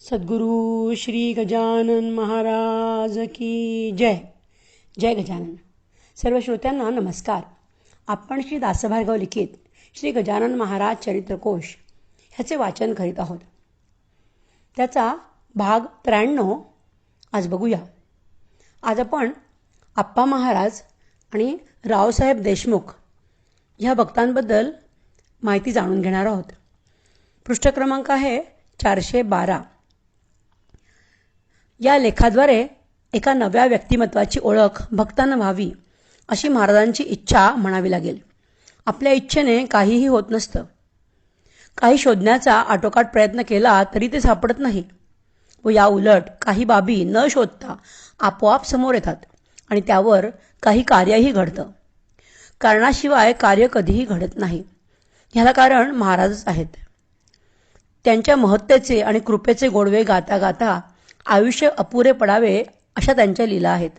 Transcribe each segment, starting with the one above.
सद्गुरु श्री गजानन महाराज की जय. जय गजानन. सर्व श्रोत्यांना नमस्कार. आपण श्री दासभार्गव लिखित श्री गजानन महाराज चरित्रकोश ह्याचे वाचन करीत आहोत. त्याचा भाग 93 आज बघूया. आज आपण आप्पा महाराज आणि रावसाहेब देशमुख ह्या भक्तांबद्दल माहिती जाणून घेणार आहोत. पृष्ठ क्रमांक आहे 412. या लेखाद्वारे एका नव्या व्यक्तिमत्वाची ओळख भक्तांना व्हावी अशी महाराजांची इच्छा म्हणावी लागेल. आपल्या इच्छेने काहीही होत नसतं. काही शोधण्याचा आटोकाट प्रयत्न केला तरी ते सापडत नाही व या उलट काही बाबी न शोधता आपोआप समोर येतात आणि त्यावर काही कार्यही घडतं. कारणाशिवाय कार्य कधीही घडत नाही. ह्याला कारण महाराजच आहेत. त्यांच्या महत्तेचे आणि कृपेचे गोडवे गाता गाता आयुष्य अपुरे पडावे अशा त्यांच्या लीला आहेत.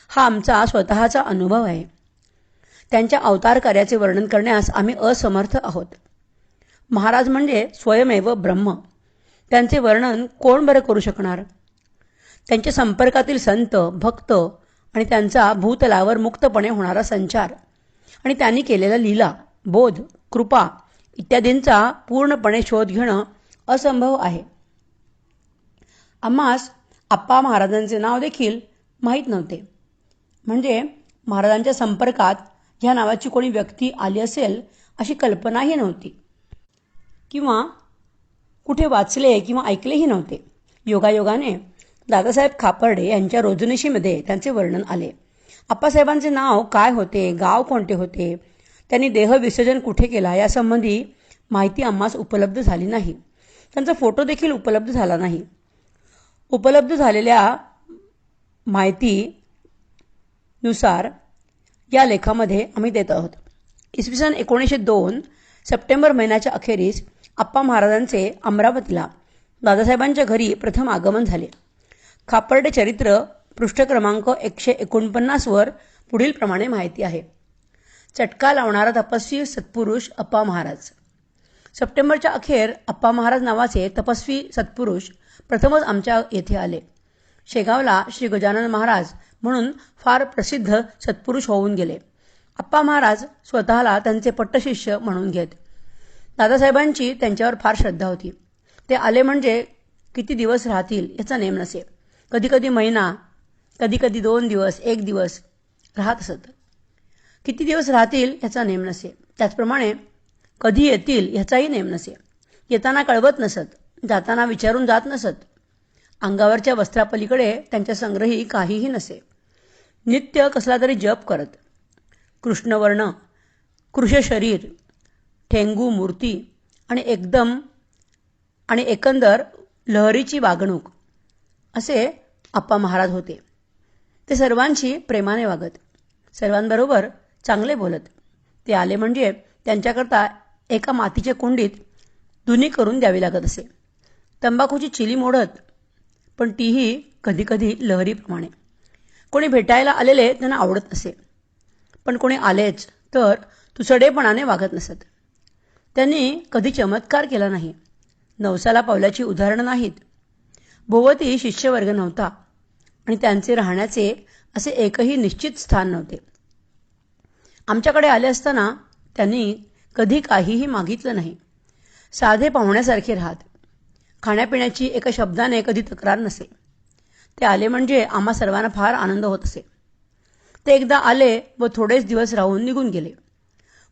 हा आमचा स्वतःचा अनुभव आहे. त्यांच्या अवतार कार्याचे वर्णन करण्यास आम्ही असमर्थ आहोत. महाराज म्हणजे स्वयमेव ब्रह्म. त्यांचे वर्णन कोण बरं करू शकणार. त्यांच्या संपर्कातील संत, भक्त आणि त्यांचा भूतलावर मुक्तपणे होणारा संचार आणि त्यांनी केलेला लीला, बोध, कृपा इत्यादींचा पूर्णपणे शोध घेणं असंभव आहे. आम्हास आप्पा महाराजांचे नाव देखील माहीत नव्हते. म्हणजे महाराजांच्या संपर्कात ह्या नावाची कोणी व्यक्ती आली असेल अशी कल्पनाही नव्हती किंवा कुठे वाचले किंवा ऐकलेही नव्हते. योगायोगाने दादासाहेब खापर्डे यांच्या रोजनिशीमध्ये त्यांचे वर्णन आले. आप्पासाहेबांचे नाव काय होते, गाव कोणते होते, त्यांनी देहविसर्जन कुठे केला यासंबंधी माहिती आम्हास उपलब्ध झाली नाही. त्यांचा फोटो देखील उपलब्ध झाला नाही. उपलब्ध झालेल्या माहितीनुसार या लेखामध्ये आम्ही देत आहोत. इसवी सन 1902 सप्टेंबर महिन्याच्या अखेरीस आप्पा महाराजांचे अमरावतीला दादासाहेबांच्या घरी प्रथम आगमन झाले. खापर्डे चरित्र पृष्ठ क्रमांक 149 वर पुढील प्रमाणे माहिती आहे. चटका लावणारा तपस्वी सत्पुरुष आप्पा महाराज. सप्टेंबरच्या अखेर आप्पा महाराज नावाचे तपस्वी सत्पुरुष प्रथमच आमच्या येथे आले. शेगावला श्री गजानन महाराज म्हणून फार प्रसिद्ध सत्पुरुष होऊन गेले. आप्पा महाराज स्वतःला त्यांचे पट्टशिष्य म्हणून घेत. दादासाहेबांची त्यांच्यावर फार श्रद्धा होती. ते आले म्हणजे किती दिवस राहतील याचा नेम नसे. कधीकधी महिना, कधीकधी 2 दिवस, 1 दिवस राहत असत. किती दिवस राहतील याचा नेम नसे. त्याचप्रमाणे कधी येतील ह्याचाही नेम नसे. येताना कळवत नसत, जाताना विचारून जात नसत. अंगावरच्या वस्त्रापलीकडे त्यांच्या संग्रही काहीही नसे. नित्य कसला तरी जप करत. कृष्णवर्ण, कृश शरीर, ठेंगू मूर्ती आणि एकंदर लहरीची वागणूक असे आप्पा महाराज होते. ते सर्वांशी प्रेमाने वागत, सर्वांबरोबर चांगले बोलत. ते आले म्हणजे त्यांच्याकरता एका मातीच्या कुंडीत धुनी करून द्यावी लागत असे. तंबाखूची चिली मोडत, पण तीही कधीकधी लहरीप्रमाणे. कोणी भेटायला आलेले त्यांना आवडत नसे, पण कोणी आलेच तर तुसडेपणाने वागत नसत. त्यांनी कधी चमत्कार केला नाही. नवसाला पावल्याची उदाहरणं नाहीत. भोवती शिष्यवर्ग नव्हता आणि त्यांचे राहण्याचे असे एकही निश्चित स्थान नव्हते. आमच्याकडे आले असताना त्यांनी कधी काहीही मागितलं नाही. साधे पाहुण्यासारखे राहत. खाण्यापिण्याची एका शब्दाने कधी तक्रार नसे. ते आले म्हणजे आम्हा सर्वांना फार आनंद होत असे. ते एकदा आले व थोडेच दिवस राहून निघून गेले.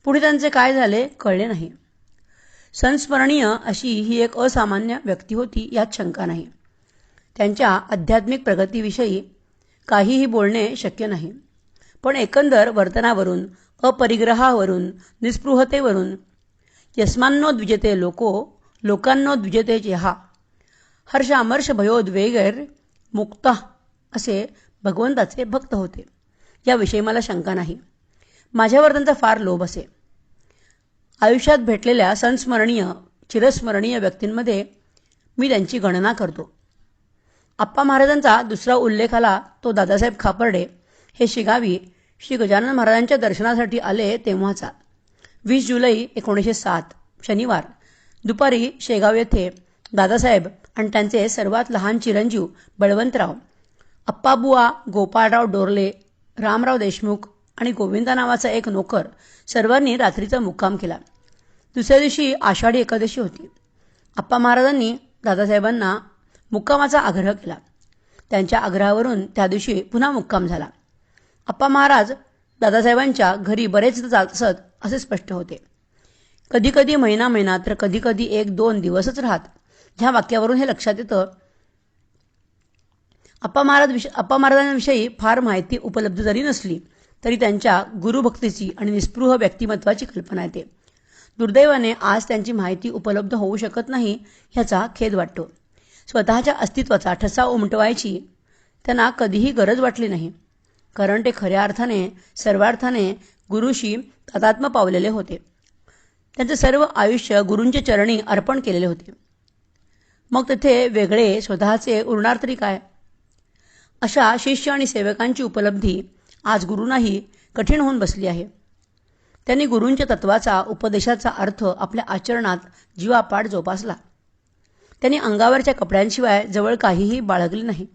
पुढे त्यांचे काय झाले कळले नाही. संस्मरणीय अशी ही एक असामान्य व्यक्ती होती यात शंका नाही. त्यांच्या आध्यात्मिक प्रगतीविषयी काहीही बोलणे शक्य नाही. पण एकंदर वर्तनावरून, अपरिग्रहावरून, निस्पृहतेवरून यस्मान्नो द्विजते लोकांनो द्विजते चेहा हर्षामर्ष भयोद्वेगैर मुक्त असे भगवंताचे भक्त होते. याविषयी मला शंका नाही. माझ्यावर त्यांचा फार लोभ असे. आयुष्यात भेटलेल्या संस्मरणीय, चिरस्मरणीय व्यक्तींमध्ये मी त्यांची गणना करतो. आप्पा महाराजांचा दुसरा उल्लेख आला तो दादासाहेब खापर्डे हे शिगावी श्री गजानन महाराजांच्या दर्शनासाठी आले तेव्हाचा. 20 जुलै 1907 शनिवार दुपारी शेगाव येथे दादासाहेब आणि त्यांचे सर्वात लहान चिरंजीव बळवंतराव, अप्पाबुवा गोपाळराव डोरले, रामराव देशमुख आणि गोविंदा नावाचा एक नोकर सर्वांनी रात्रीचा मुक्काम केला. दुसऱ्या दिवशी आषाढी एकादशी होती. आप्पा महाराजांनी दादासाहेबांना मुक्कामाचा आग्रह केला. त्यांच्या आग्रहावरून त्या दिवशी पुन्हा मुक्काम झाला. आप्पा महाराज दादासाहेबांच्या घरी बरेच जात असत असे स्पष्ट होते. कधीकधी महिना तर कधीकधी 1-2 दिवसच राहत. ह्या वाक्यावरून हे लक्षात येतं. आप्पा महाराजांविषयी फार माहिती उपलब्ध जरी नसली तरी त्यांच्या गुरुभक्तीची आणि निस्पृह व्यक्तिमत्वाची कल्पना येते. दुर्दैवाने आज त्यांची माहिती उपलब्ध होऊ शकत नाही ह्याचा खेद वाटतो. स्वतःच्या अस्तित्वाचा ठसा उमटवायची त्यांना कधीही गरज वाटली नाही, कारण ते खऱ्या अर्थाने सर्वार्थाने गुरुशी तादात्म्य पावलेले होते. त्यांचे सर्व आयुष्य गुरूंच्या चरणी अर्पण केलेले होते. मग तेथे वेगळे स्वतःचे उरणार तरी काय? अशा शिष्य आणि सेवकांची उपलब्धी आज गुरूंनाही कठीण होऊन बसली आहे. त्यांनी गुरूंच्या तत्वाचा उपदेशाचा अर्थ आपल्या आचरणात जीवापाड जोपासला. त्यांनी अंगावरच्या कपड्यांशिवाय जवळ काहीही बाळगले नाही.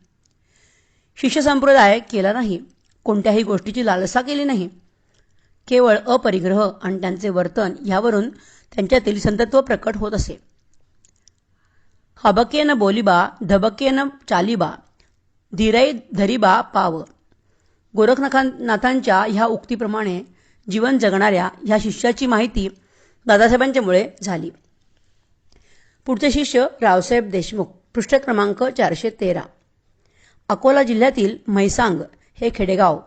शिष्य संप्रदाय केला नाही. कोणत्याही गोष्टीची लालसा केली नाही. केवळ अपरिग्रह आणि त्यांचे वर्तन यावरून त्यांच्यातील संतत्व प्रकट होत असे. हबकेन बोलिबा धबकेन चालिबा धीरै धरिबा पाव. गोरखनाथांच्या ह्या उक्तीप्रमाणे जीवन जगणाऱ्या ह्या शिष्याची माहिती दादासाहेबांच्यामुळे झाली. पुढचे शिष्य रावसाहेब देशमुख, पृष्ठ क्रमांक 413. अकोला जिल्ह्यातील म्हैसांग हे खेडेगाव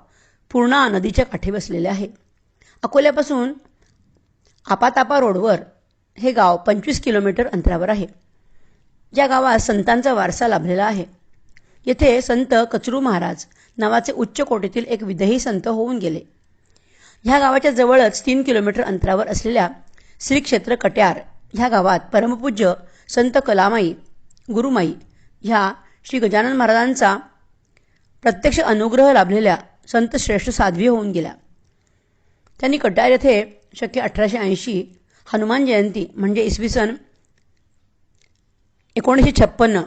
पूर्णा नदीच्या काठी बसलेले आहे. अकोल्यापासून आपातापा रोडवर हे गाव 25 किलोमीटर अंतरावर आहे. या गावात संतांचा वारसा लाभलेला आहे. येथे संत कचरू महाराज नावाचे उच्च कोटीतील एक विदेही संत होऊन गेले. ह्या गावाच्या जवळच 3 किलोमीटर अंतरावर असलेल्या श्री क्षेत्र कट्यार ह्या गावात परमपूज्य संत कलामाई गुरुमाई ह्या श्री गजानन महाराजांचा प्रत्यक्ष अनुग्रह लाभलेल्या संत श्रेष्ठ साध्वी होऊन गेल्या. त्यांनी कट्यार येथे शके 1880 हनुमान जयंती म्हणजे इसवी सन 1956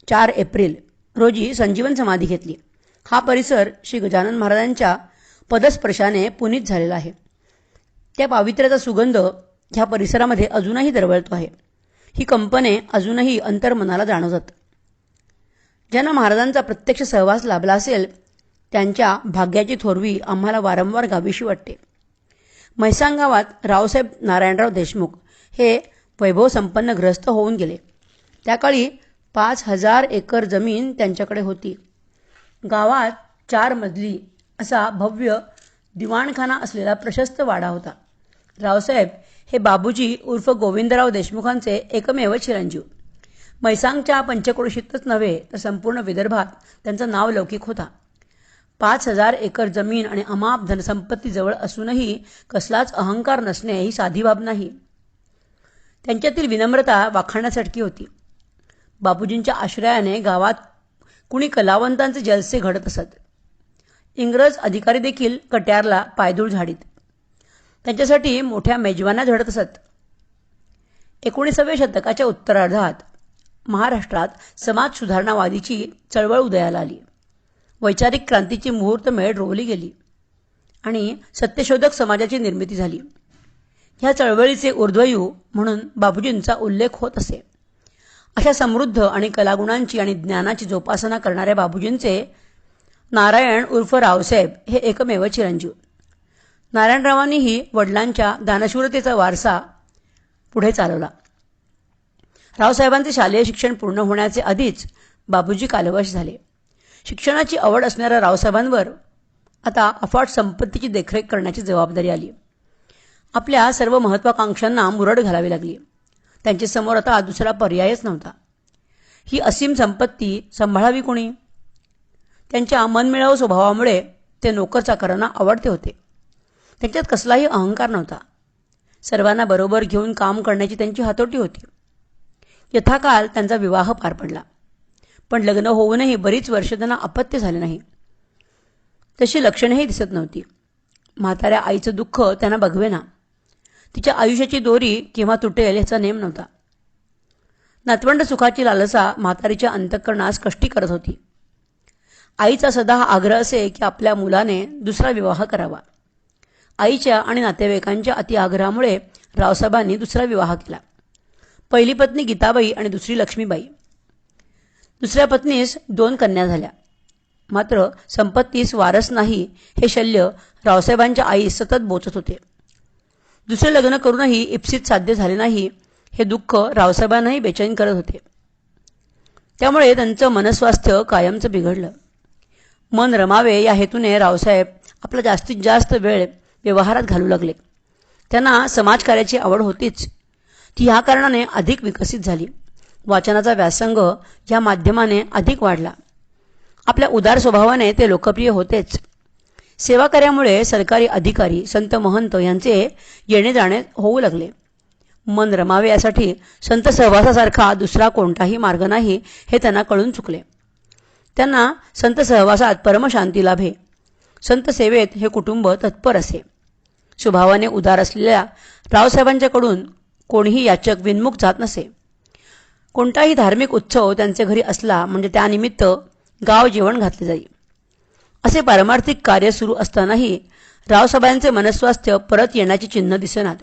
4 एप्रिल रोजी संजीवन समाधी घेतली. हा परिसर श्री गजानन महाराजांच्या पदस्पर्शाने पुनीत झालेला आहे. त्या पावित्र्याचा सुगंध ह्या परिसरामध्ये अजूनही दरवळतो आहे. ही कंपने अजूनही अंतर्मनाला जाणवतात. ज्यांना महाराजांचा प्रत्यक्ष सहवास लाभला असेल त्यांच्या भाग्याची थोरवी आम्हाला वारंवार गावीशी वाटते. म्हैसांग गावात रावसाहेब नारायणराव देशमुख हे वैभव संपन्न गृहस्थ होऊन गेले. त्याकाळी 5000 एकर जमीन त्यांच्याकडे होती. गावात 4 मजली असा भव्य दिवाणखाना असलेला प्रशस्त वाडा होता. रावसाहेब हे बाबूजी उर्फ गोविंदराव देशमुखांचे एकमेव चिरंजीव. म्हैसांगच्या पंचक्रोशीतच नव्हे तर संपूर्ण विदर्भात त्यांचं नाव लौकिक होता. 5000 एकर जमीन आणि अमाप धनसंपत्ती जवळ असूनही कसलाच अहंकार नसणे ही साधी बाब नाही. त्यांच्यातील विनम्रता वाखाणण्यासारखी होती. बापूजींच्या आश्रयाने गावात कुणी कलावंतांचे जलसे घडत असत. इंग्रज अधिकारी देखील कट्यारला पायधूळ झाडीत. त्यांच्यासाठी मोठ्या मेजवान्या झडत असत. 19व्या शतकाच्या उत्तरार्धात महाराष्ट्रात समाज सुधारणावादीची चळवळ उदयाला आली. वैचारिक क्रांतीची मुहूर्तमेढ रोवली गेली आणि सत्यशोधक समाजाची निर्मिती झाली. ह्या चळवळीचे ऊर्ध्वयू म्हणून बापूजींचा उल्लेख होत असे. अशा समृद्ध आणि कलागुणांची आणि ज्ञानाची जोपासना करणाऱ्या बापूजींचे नारायण उर्फ रावसाहेब हे एकमेव चिरंजीव. नारायणरावांनीही वडिलांच्या दानशूरतेचा वारसा पुढे चालवला. रावसाहेबांचे शालेय शिक्षण पूर्ण होण्याचे आधीच बापूजी कालवश झाले. शिक्षणाची आवड असणाऱ्या रावसाहेबांवर आता अफाट संपत्तीची देखरेख करण्याची जबाबदारी आली. आपल्या सर्व महत्वाकांक्षांना मुरड घालावी लागली. त्यांच्या समोर आता दुसरा पर्यायच नव्हता. ही असीम संपत्ती सांभाळावी कोणी? त्यांच्या मनमिळावू स्वभावामुळे ते नोकरचाकरांना आवडते होते. त्यांच्यात कसलाही अहंकार नव्हता. सर्वांना बरोबर घेऊन काम करण्याची त्यांची हातोटी होती. यथाकाल त्यांचा विवाह पार पडला. पण लग्न होऊनही बरीच वर्ष त्यांना अपत्य झाले नाही. तशी लक्षणेही दिसत नव्हती. म्हाताऱ्या आईचं दुःख त्यांना बघवेना. तिच्या आयुष्याची दोरी केव्हा तुटेल याचा नेम नव्हता. नातवंड सुखाची लालसा म्हातारीच्या अंतःकरणास कष्टी करत होती. आईचा सदा हा आग्रह असे की आपल्या मुलाने दुसरा विवाह करावा. आईच्या आणि नातेवाईकांच्या अति आग्रहामुळे रावसाहेबांनी दुसरा विवाह केला. पहिली पत्नी गीताबाई आणि दुसरी लक्ष्मीबाई. दुसऱ्या पत्नीस 2 कन्या झाल्या. मात्र संपत्तीस वारस नाही हे शल्य रावसाहेबांच्या आईस सतत बोचत होते. दुसरे लग्न करूनही इप्सित साध्य झाले नाही हे दुःख रावसाहेबांनाही बेचैन करत होते. त्यामुळे त्यांचं मनस्वास्थ्य कायमचं बिघडलं. मन रमावे या हेतूने रावसाहेब आपला जास्तीत जास्त वेळ व्यवहारात घालू लागले. त्यांना समाजकार्याची आवड होतीच, ती ह्या कारणाने अधिक विकसित झाली. वाचनाचा व्यासंग या माध्यमाने अधिक वाढला. आपल्या उदार स्वभावाने ते लोकप्रिय होतेच. सेवाकार्यामुळे सरकारी अधिकारी, संत महंत यांचे येणे जाणे होऊ लागले. मन रमावे यासाठी संत सहवासासारखा दुसरा कोणताही मार्ग नाही हे त्यांना कळून चुकले. त्यांना संत सहवासात परमशांती लाभे. संत सेवेत हे कुटुंब तत्पर असे. स्वभावाने उदार असलेल्या रावसाहेबांच्याकडून कोणीही याचक विनमुख जात नसे. कोणताही धार्मिक उत्सव त्यांचे घरी असला म्हणजे त्यानिमित्त गाव जेवण घातले जाई. असे पारमार्थिक कार्य सुरू असतानाही रावसाहेबांचे मनस्वास्थ्य परत येण्याची चिन्ह दिसेनात.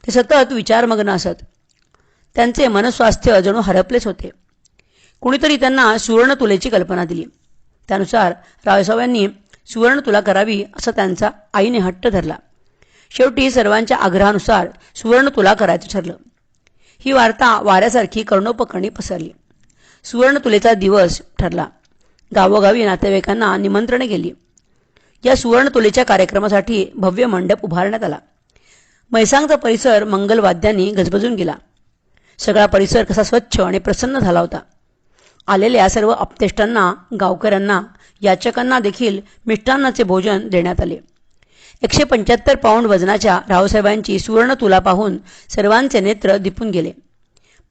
ते सतत विचारमग्न असत. त्यांचे मनस्वास्थ्य जणू हरपलेच होते. कुणीतरी त्यांना सुवर्णतुलेची कल्पना दिली. त्यानुसार रावसाहेबांनी सुवर्णतुला करावी असा त्यांचा आईने हट्ट धरला. शेवटी सर्वांच्या आग्रहानुसार सुवर्णतुला करायचं ठरलं. ही वार्ता वाऱ्यासारखी कर्णोपकर्णी पसरली. सुवर्णतुलेचा दिवस ठरला. गावोगावी नातेवाईकांना निमंत्रणे गेली. या सुवर्णतुलेच्या कार्यक्रमासाठी भव्य मंडप उभारण्यात आला. मैसांगचा परिसर मंगलवाद्यांनी गजबजून गेला. सगळा परिसर कसा स्वच्छ आणि प्रसन्न झाला होता. आलेल्या सर्व आप्तेष्टांना, गावकऱ्यांना, याचकांना देखील मिष्टान्नाचे भोजन देण्यात आले. 175 पाऊंड वजनाच्या रावसाहेबांची सुवर्णतुला पाहून सर्वांचे नेत्र दिपून गेले.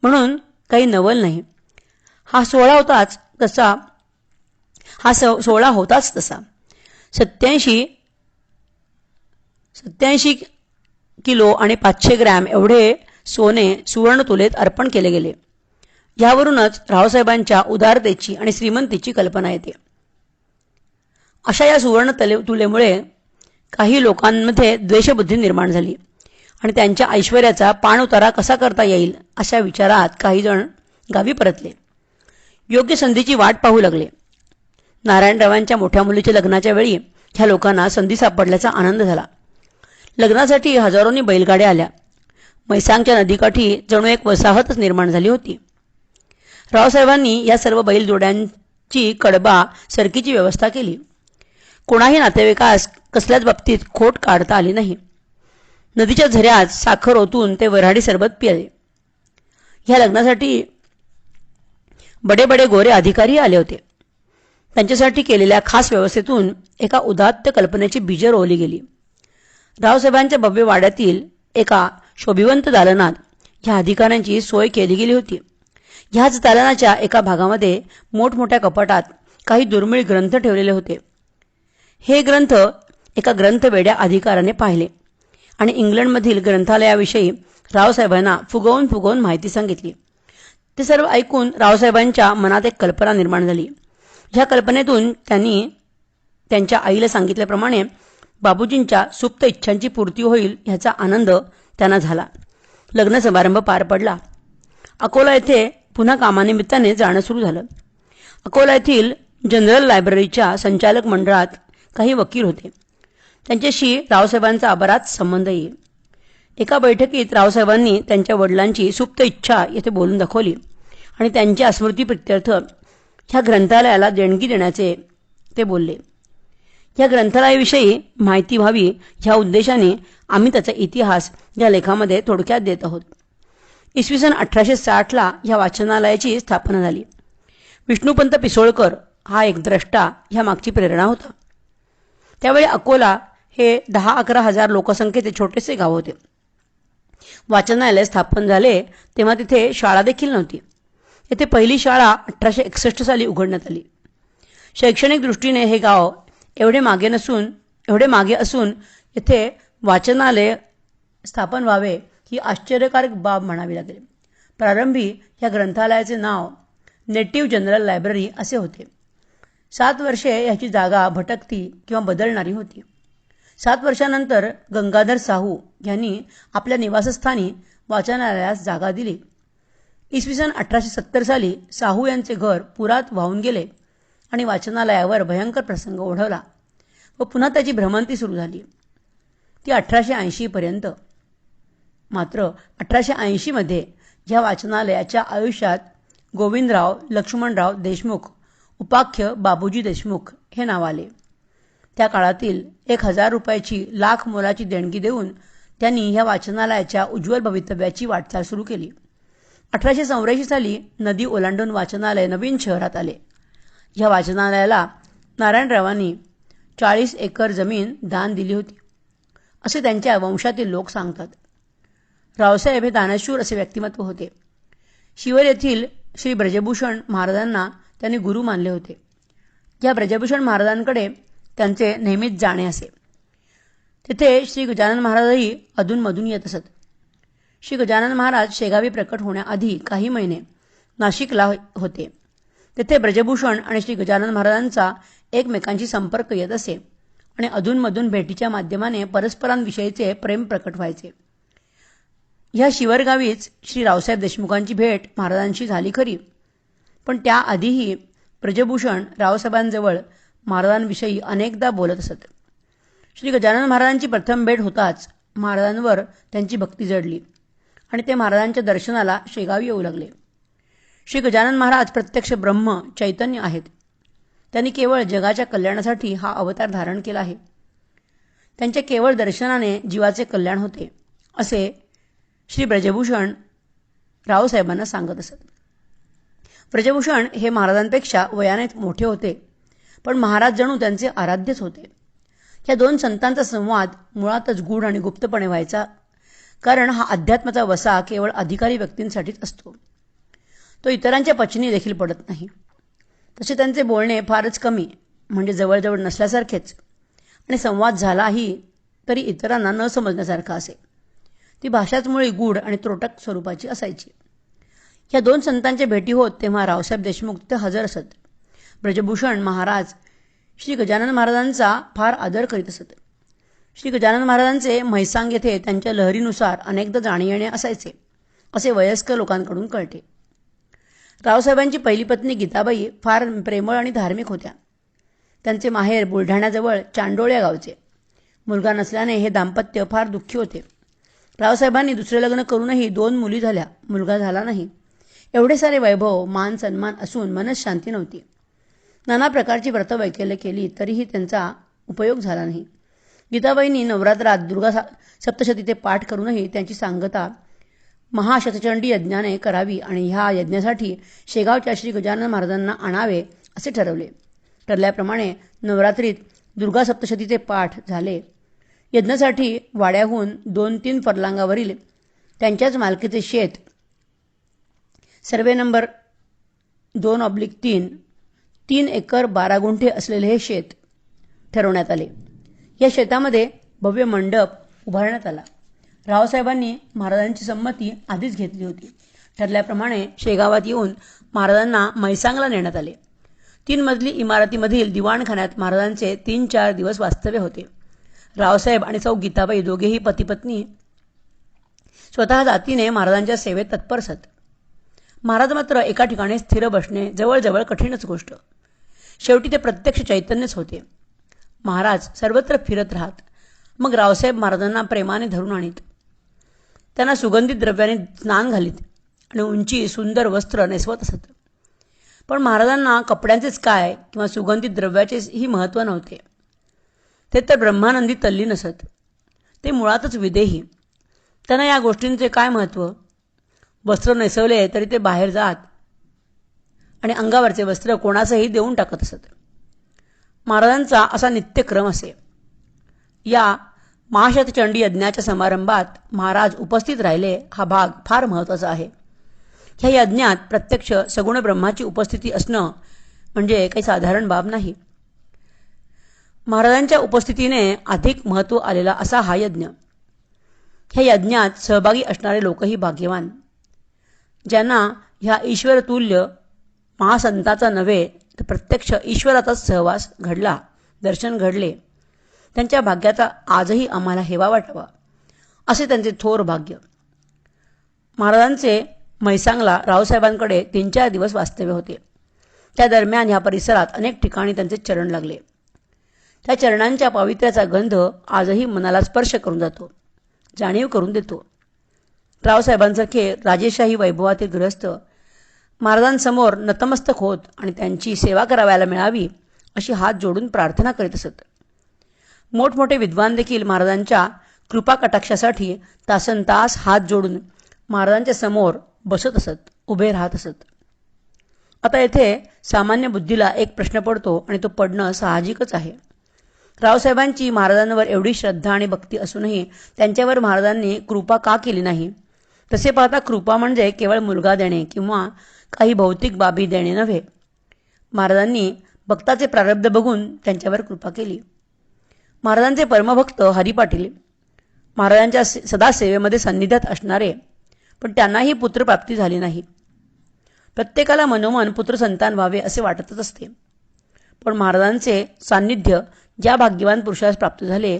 म्हणून काही नवल नाही. हा सोहळा होताच तसा. 87 किलो आणि 500 ग्रॅम एवढे सोने सुवर्णतुलेत अर्पण केले गेले. यावरूनच रावसाहेबांच्या उदारतेची आणि श्रीमंतीची कल्पना येते. अशा या सुवर्ण तुलेमुळे काही लोकांमध्ये द्वेषबुद्धी निर्माण झाली आणि त्यांच्या ऐश्वर्याचा पाणउतारा कसा करता येईल अशा विचारात काही जण गावी परतले. योग्य संधीची वाट पाहू लागले. नारायणरावांच्या मोठ्या मुलीच्या लग्नाच्या वेळी ह्या लोकांना संधी सापडल्याचा आनंद झाला. लग्नासाठी हजारोंनी बैलगाड्या आल्या. मैसांगच्या नदीकाठी जणू एक वसाहतच निर्माण झाली होती. रावसाहेबांनी या सर्व बैलजोड्यांची कडबा सरकीची व्यवस्था केली. कोणाही नातेवाईकास कसल्याच बाबतीत खोट काढता आली नाही. नदीच्या झऱ्यात साखर ओतून ते वऱ्हाडी सरबत पिले. ह्या लग्नासाठी बडे बडे गोरे अधिकारी आले होते. त्यांच्यासाठी केलेल्या खास व्यवस्थेतून एका उदात्त कल्पनेची बीजे रोवली गेली. रावसाहेबांच्या भव्य वाड्यातील एका शोभिवंत दालनात ह्या अधिकाऱ्यांची सोय केली गेली होती. ह्याच दालनाच्या एका भागामध्ये मोठमोठ्या कपाटात काही दुर्मिळ ग्रंथ ठेवलेले होते. हे ग्रंथ एका ग्रंथवेड्या अधिकाऱ्याने पाहिले आणि इंग्लंडमधील ग्रंथालयाविषयी रावसाहेबांना फुगवून माहिती सांगितली. ते सर्व ऐकून रावसाहेबांच्या मनात एक कल्पना निर्माण झाली. ह्या कल्पनेतून त्यांनी त्यांच्या आईला सांगितल्याप्रमाणे बाबूजींच्या सुप्त इच्छांची पूर्ती होईल ह्याचा आनंद त्यांना झाला. लग्न समारंभ पार पडला. अकोला येथे पुन्हा कामानिमित्ताने जाणं सुरू झालं. अकोला येथील जनरल लायब्ररीच्या संचालक मंडळात काही वकील होते. त्यांच्याशी रावसाहेबांचा बराच संबंध येईल. एका बैठकीत रावसाहेबांनी त्यांच्या वडिलांची सुप्त इच्छा येथे बोलून दाखवली आणि त्यांच्या स्मृतीप्रित्यर्थ ह्या ग्रंथालयाला देणगी देण्याचे ते बोलले. ह्या ग्रंथालयाविषयी माहिती व्हावी ह्या उद्देशाने आम्ही त्याचा इतिहास या लेखामध्ये थोडक्यात देत आहोत. इसवी सन 1860 ह्या वाचनालयाची स्थापना झाली. विष्णुपंत पिसोळकर हा एक द्रष्टा ह्या मागची प्रेरणा होता. त्यावेळी अकोला हे 10-11 हजार लोकसंख्येचे छोटेसे गाव होते. वाचनालय स्थापन झाले तेव्हा तिथे शाळा देखील नव्हती. येथे पहिली शाळा 1861 साली उघडण्यात आली. शैक्षणिक दृष्टीने हे गाव एवढे मागे असून येथे वाचनालय स्थापन व्हावे ही आश्चर्यकारक बाब म्हणावी लागेल. प्रारंभी या ग्रंथालयाचे नाव नेटिव्ह जनरल लायब्ररी असे होते. 7 वर्षे याची जागा भटकती किंवा बदलणारी होती. 7 वर्षानंतर गंगाधर साहू यांनी आपल्या निवासस्थानी वाचनालयास जागा दिली. इसवी सन 1870 साली साहू यांचे घर पुरात वाहून गेले आणि वाचनालयावर भयंकर प्रसंग ओढवला व पुन्हा त्याची भ्रमंती सुरू झाली. ती 1880 पर्यंत. मात्र 1880 मध्ये ह्या वाचनालयाच्या आयुष्यात गोविंदराव लक्ष्मणराव देशमुख उपाख्य बाबूजी देशमुख हे नाव आले. त्या काळातील 1000 रुपयाची लाख मोलाची देणगी देऊन त्यांनी ह्या वाचनालयाच्या उज्ज्वल भवितव्याची वाटचाल सुरू केली. 1884 साली नदी ओलांडून वाचनालय नवीन शहरात आले. ह्या वाचनालयाला नारायणरावांनी 40 एकर जमीन दान दिली होती असे त्यांच्या वंशातील लोक सांगतात. रावसाहेब हे दानशूर असे व्यक्तिमत्व होते. शिवर येथील श्री ब्रजभूषण महाराजांना त्यांनी गुरु मानले होते. या ब्रजभूषण महाराजांकडे त्यांचे नेहमीच जाणे असे. तिथे श्री गजानन महाराजही अधूनमधून येत असत. श्री गजानन महाराज शेगावी प्रकट होण्याआधी काही महिने नाशिकला होते. तेथे ब्रजभूषण आणि श्री गजानन महाराजांचा एकमेकांशी संपर्क येत असे आणि अधूनमधून भेटीच्या माध्यमाने परस्परांविषयीचे प्रेम प्रकट व्हायचे. ह्या शिवरगावीच श्री रावसाहेब देशमुखांची भेट महाराजांशी झाली खरी, पण त्याआधीही ब्रजभूषण रावसाहेबांजवळ महाराजांविषयी अनेकदा बोलत असत. श्री गजानन महाराजांची प्रथम भेट होताच महाराजांवर त्यांची भक्ती जडली आणि ते महाराजांच्या दर्शनाला शेगावी येऊ लागले. श्री गजानन महाराज प्रत्यक्ष ब्रह्म चैतन्य आहेत. त्यांनी केवळ जगाच्या कल्याणासाठी हा अवतार धारण केला आहे. त्यांच्या केवळ दर्शनाने जीवाचे कल्याण होते असे श्री ब्रजभूषण रावसाहेबांना सांगत असत. ब्रजभूषण हे महाराजांपेक्षा वयाने मोठे होते, पण महाराज जणू त्यांचे आराध्यच होते. या दोन संतांचा संवाद मुळातच गूढ आणि गुप्तपणे व्हायचा, कारण हा अध्यात्माचा वसा केवळ अधिकारी व्यक्तींसाठीच असतो. तो इतरांच्या पचनी देखील पडत नाही. तसे त्यांचे बोलणे फारच कमी, म्हणजे जवळजवळ नसल्यासारखेच, आणि संवाद झालाही तरी इतरांना न समजण्यासारखा असे. ती भाषाच मुळी गूढ आणि त्रोटक स्वरूपाची असायची. ह्या दोन संतांच्या भेटी होत तेव्हा रावसाहेब देशमुख तिथे हजर असत. ब्रजभूषण महाराज श्री गजानन महाराजांचा फार आदर करीत असत. श्री गजानन महाराजांचे म्हैसांग येथे त्यांच्या लहरीनुसार अनेकदा जाणे येणे असायचे असे वयस्कर लोकांकडून कळते. रावसाहेबांची पहिली पत्नी गीताबाई फार प्रेमळ आणि धार्मिक होत्या. त्यांचे माहेर बुलढाण्याजवळ चांडोळ या गावचे. मुलगा नसल्याने हे दाम्पत्य फार दुःखी होते. रावसाहेबांनी दुसरे लग्न करूनही 2 मुली झाल्या, मुलगा झाला नाही. एवढे सारे वैभव मान सन्मान असून मनस शांती नव्हती. नाना प्रकारची व्रतवैकल्य केली तरीही त्यांचा उपयोग झाला नाही. गीताबाईंनी नवरात्रात दुर्गा सप्तशतीचे पाठ करूनही त्यांची सांगता महाशतचंडी यज्ञाने करावी आणि ह्या यज्ञासाठी शेगावच्या श्री गजानन महाराजांना आणावे असे ठरवले. ठरल्याप्रमाणे नवरात्रीत दुर्गा सप्तशतीचे पाठ झाले. यज्ञासाठी वाड्याहून 2-3 फरलांगावरील त्यांच्याच मालकीचे शेत, सर्वे नंबर 2/3, 3 एकर 12 गुंठे असलेले हे शेत ठरवण्यात आले. या शेतामध्ये भव्य मंडप उभारण्यात आला. रावसाहेबांनी महाराजांची संमती आधीच घेतली होती. ठरल्याप्रमाणे शेगावात येऊन महाराजांना म्हैसांगला नेण्यात आले. 3 मजली इमारतीमधील दिवाणखान्यात महाराजांचे 3-4 दिवस वास्तव्य होते. रावसाहेब आणि सौ गीताबाई दोघेही पतिपत्नी स्वतः जातीने महाराजांच्या सेवेत तत्पर असत. महाराज मात्र एका ठिकाणी स्थिर बसणे जवळजवळ कठीणच गोष्ट. शेवटी ते प्रत्यक्ष चैतन्यच होते. महाराज सर्वत्र फिरत राहत. मग रावसाहेब महाराजांना प्रेमाने धरून आणीत. त्यांना सुगंधित द्रव्याने स्नान घालीत आणि उंची सुंदर वस्त्र नेसवत असत. पण महाराजांना कपड्यांचेच काय किंवा सुगंधित द्रव्याचेही महत्त्व नव्हते. ते तर ब्रह्मानंदी तल्लीन असत. ते मुळातच विदेही. त्यांना या गोष्टींचे काय महत्त्व? वस्त्र नेसवले तरी ते बाहेर जात आणि अंगावरचे वस्त्र कोणासही देऊन टाकत असत. महाराजांचा असा नित्यक्रम असे. या महाशतचंडी यज्ञाच्या समारंभात महाराज उपस्थित राहिले हा भाग फार महत्त्वाचा आहे. ह्या यज्ञात प्रत्यक्ष सगुण ब्रह्माची उपस्थिती असणं म्हणजे काही साधारण बाब नाही. महाराजांच्या उपस्थितीने अधिक महत्त्व आलेला असा हा यज्ञ. ह्या यज्ञात सहभागी असणारे लोकही भाग्यवान. ज्यांना ह्या ईश्वरतुल्य महासंताचा नव्हे तर प्रत्यक्ष ईश्वराचाच सहवास घडला, दर्शन घडले, त्यांच्या भाग्याचा आजही आम्हाला हेवा वाटावा, असे त्यांचे थोर भाग्य. महाराजांचे म्हैसांगला रावसाहेबांकडे 3-4 दिवस वास्तव्य होते. त्या दरम्यान ह्या परिसरात अनेक ठिकाणी त्यांचे चरण लागले. त्या चरणांच्या पावित्र्याचा गंध आजही मनाला स्पर्श करून जातो, जाणीव करून देतो. रावसाहेबांसारखे राजेशाही वैभवातील गृहस्थ महाराजांसमोर नतमस्तक होत आणि त्यांची सेवा करावयाला मिळावी अशी हात जोडून प्रार्थना करीत असत. मोठमोठे विद्वान देखील महाराजांच्या कृपा कटाक्षासाठी तासनतास हात जोडून महाराजांच्या समोर बसत असत, उभे राहत असत. आता येथे सामान्य बुद्धीला एक प्रश्न पडतो आणि तो पडणं साहजिकच आहे. रावसाहेबांची महाराजांवर एवढी श्रद्धा आणि भक्ती असूनही त्यांच्यावर महाराजांनी कृपा का केली नाही? तसे पाहता कृपा म्हणजे केवळ मुलगा देणे किंवा काही भौतिक बाबी देणे नव्हे. महाराजांनी भक्ताचे प्रारब्ध बघून त्यांच्यावर कृपा केली. महाराजांचे परमभक्त हरिपाटील महाराजांच्या सदा सेवेमध्ये सान्निध्यात असणारे, पण त्यांनाही पुत्रप्राप्ती झाली नाही. प्रत्येकाला मनोमन पुत्रसंतान व्हावे असे वाटतच असते, पण महाराजांचे सान्निध्य ज्या भाग्यवान पुरुषास प्राप्त झाले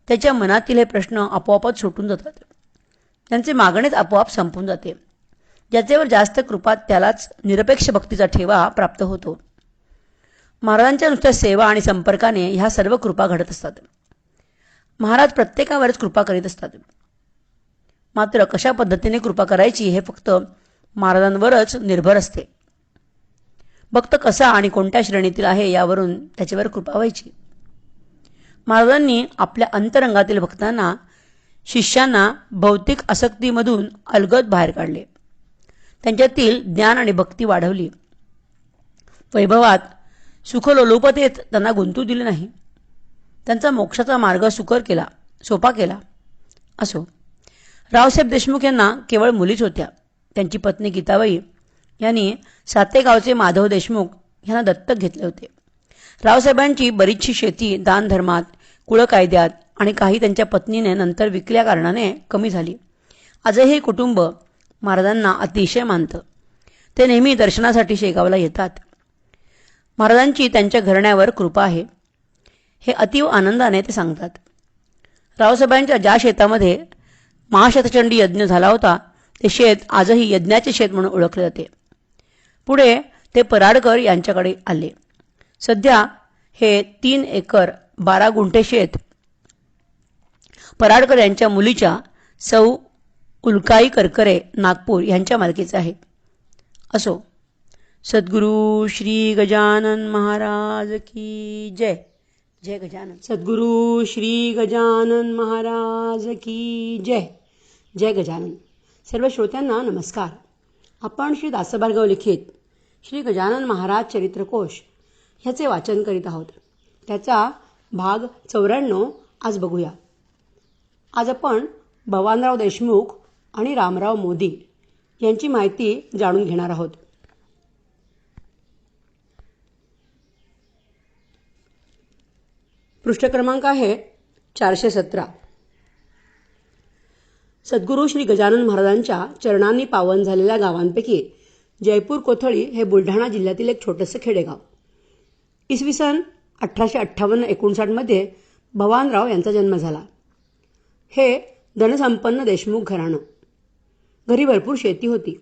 त्याच्या मनातील हे प्रश्न आपोआपच सुटून जातात. त्यांचे मागणेच आपोआप संपून जाते. ज्याच्यावर जास्त कृपा त्यालाच निरपेक्ष भक्तीचा ठेवा प्राप्त होतो. महाराजांच्या नुसत्या सेवा आणि संपर्काने ह्या सर्व कृपा घडत असतात. महाराज प्रत्येकावरच कृपा करीत असतात. मात्र कशा पद्धतीने कृपा करायची हे फक्त महाराजांवरच निर्भर असते. भक्त कसा आणि कोणत्या श्रेणीतील आहे यावरून त्याच्यावर कृपा व्हायची. महाराजांनी आपल्या अंतरंगातील भक्तांना, शिष्यांना भौतिक आसक्तीमधून अलगद बाहेर काढले. त्यांच्यातील ज्ञान आणि भक्ती वाढवली. वैभवात, सुखलोलुपतेत त्यांना गुंतू दिले नाही. त्यांचा मोक्षाचा मार्ग सुकर केला, सोपा केला. असो, रावसाहेब देशमुख यांना केवळ मुलीच होत्या. त्यांची पत्नी गीताबाई यांनी सातेगावचे माधव देशमुख यांना दत्तक घेतले होते. रावसाहेबांची बरीचशी शेती दानधर्मात, कुळकायद्यात आणि काही त्यांच्या पत्नीने नंतर विकल्या कारणाने कमी झाली. आजही कुटुंब महाराजांना अतिशय मानतं. ते नेहमी दर्शनासाठी शेगावला येतात. महाराजांची त्यांच्या घराण्यावर कृपा आहे हे अतीव आनंदाने ते सांगतात. रावसाहेबांच्या ज्या शेतामध्ये महाशतचंडी यज्ञ झाला होता ते शेत आजही यज्ञाचे शेत म्हणून ओळखले जाते. पुढे ते पराडकर यांच्याकडे आले. सध्या हे 3 एकर 12 गुंठे शेत पराडकर यांच्या मुलीच्या सौ उल्काई करकरे नागपूर यांच्या मालकीचे आहे. असो, सद्गुरु श्री गजानन महाराज की जय. जय गजानन. सद्गुरु श्री गजानन महाराज की जय. जय गजानन. सर्व श्रोत्यांना नमस्कार. आपण श्री दासभार्गव लिखित श्री गजानन महाराज चरित्रकोश ह्याचे वाचन करीत आहोत. त्याचा भाग 94 आज बघूया. आज आपण भवानराव देशमुख आणि रामराव मोदी यांची माहिती जाणून घेणार आहोत. पृष्ठ क्रमांक आहे 417. सद्गुरू श्री गजानन महाराजांच्या चरणांनी पावन झालेल्या गावांपैकी जयपूर कोथळी हे बुलढाणा जिल्ह्यातील एक छोटंसं खेडेगाव. इसवी सन 1858-59 मध्ये भवानराव यांचा जन्म झाला. हे धनसंपन्न देशमुख घराणं. घरी भरपूर शेती होती.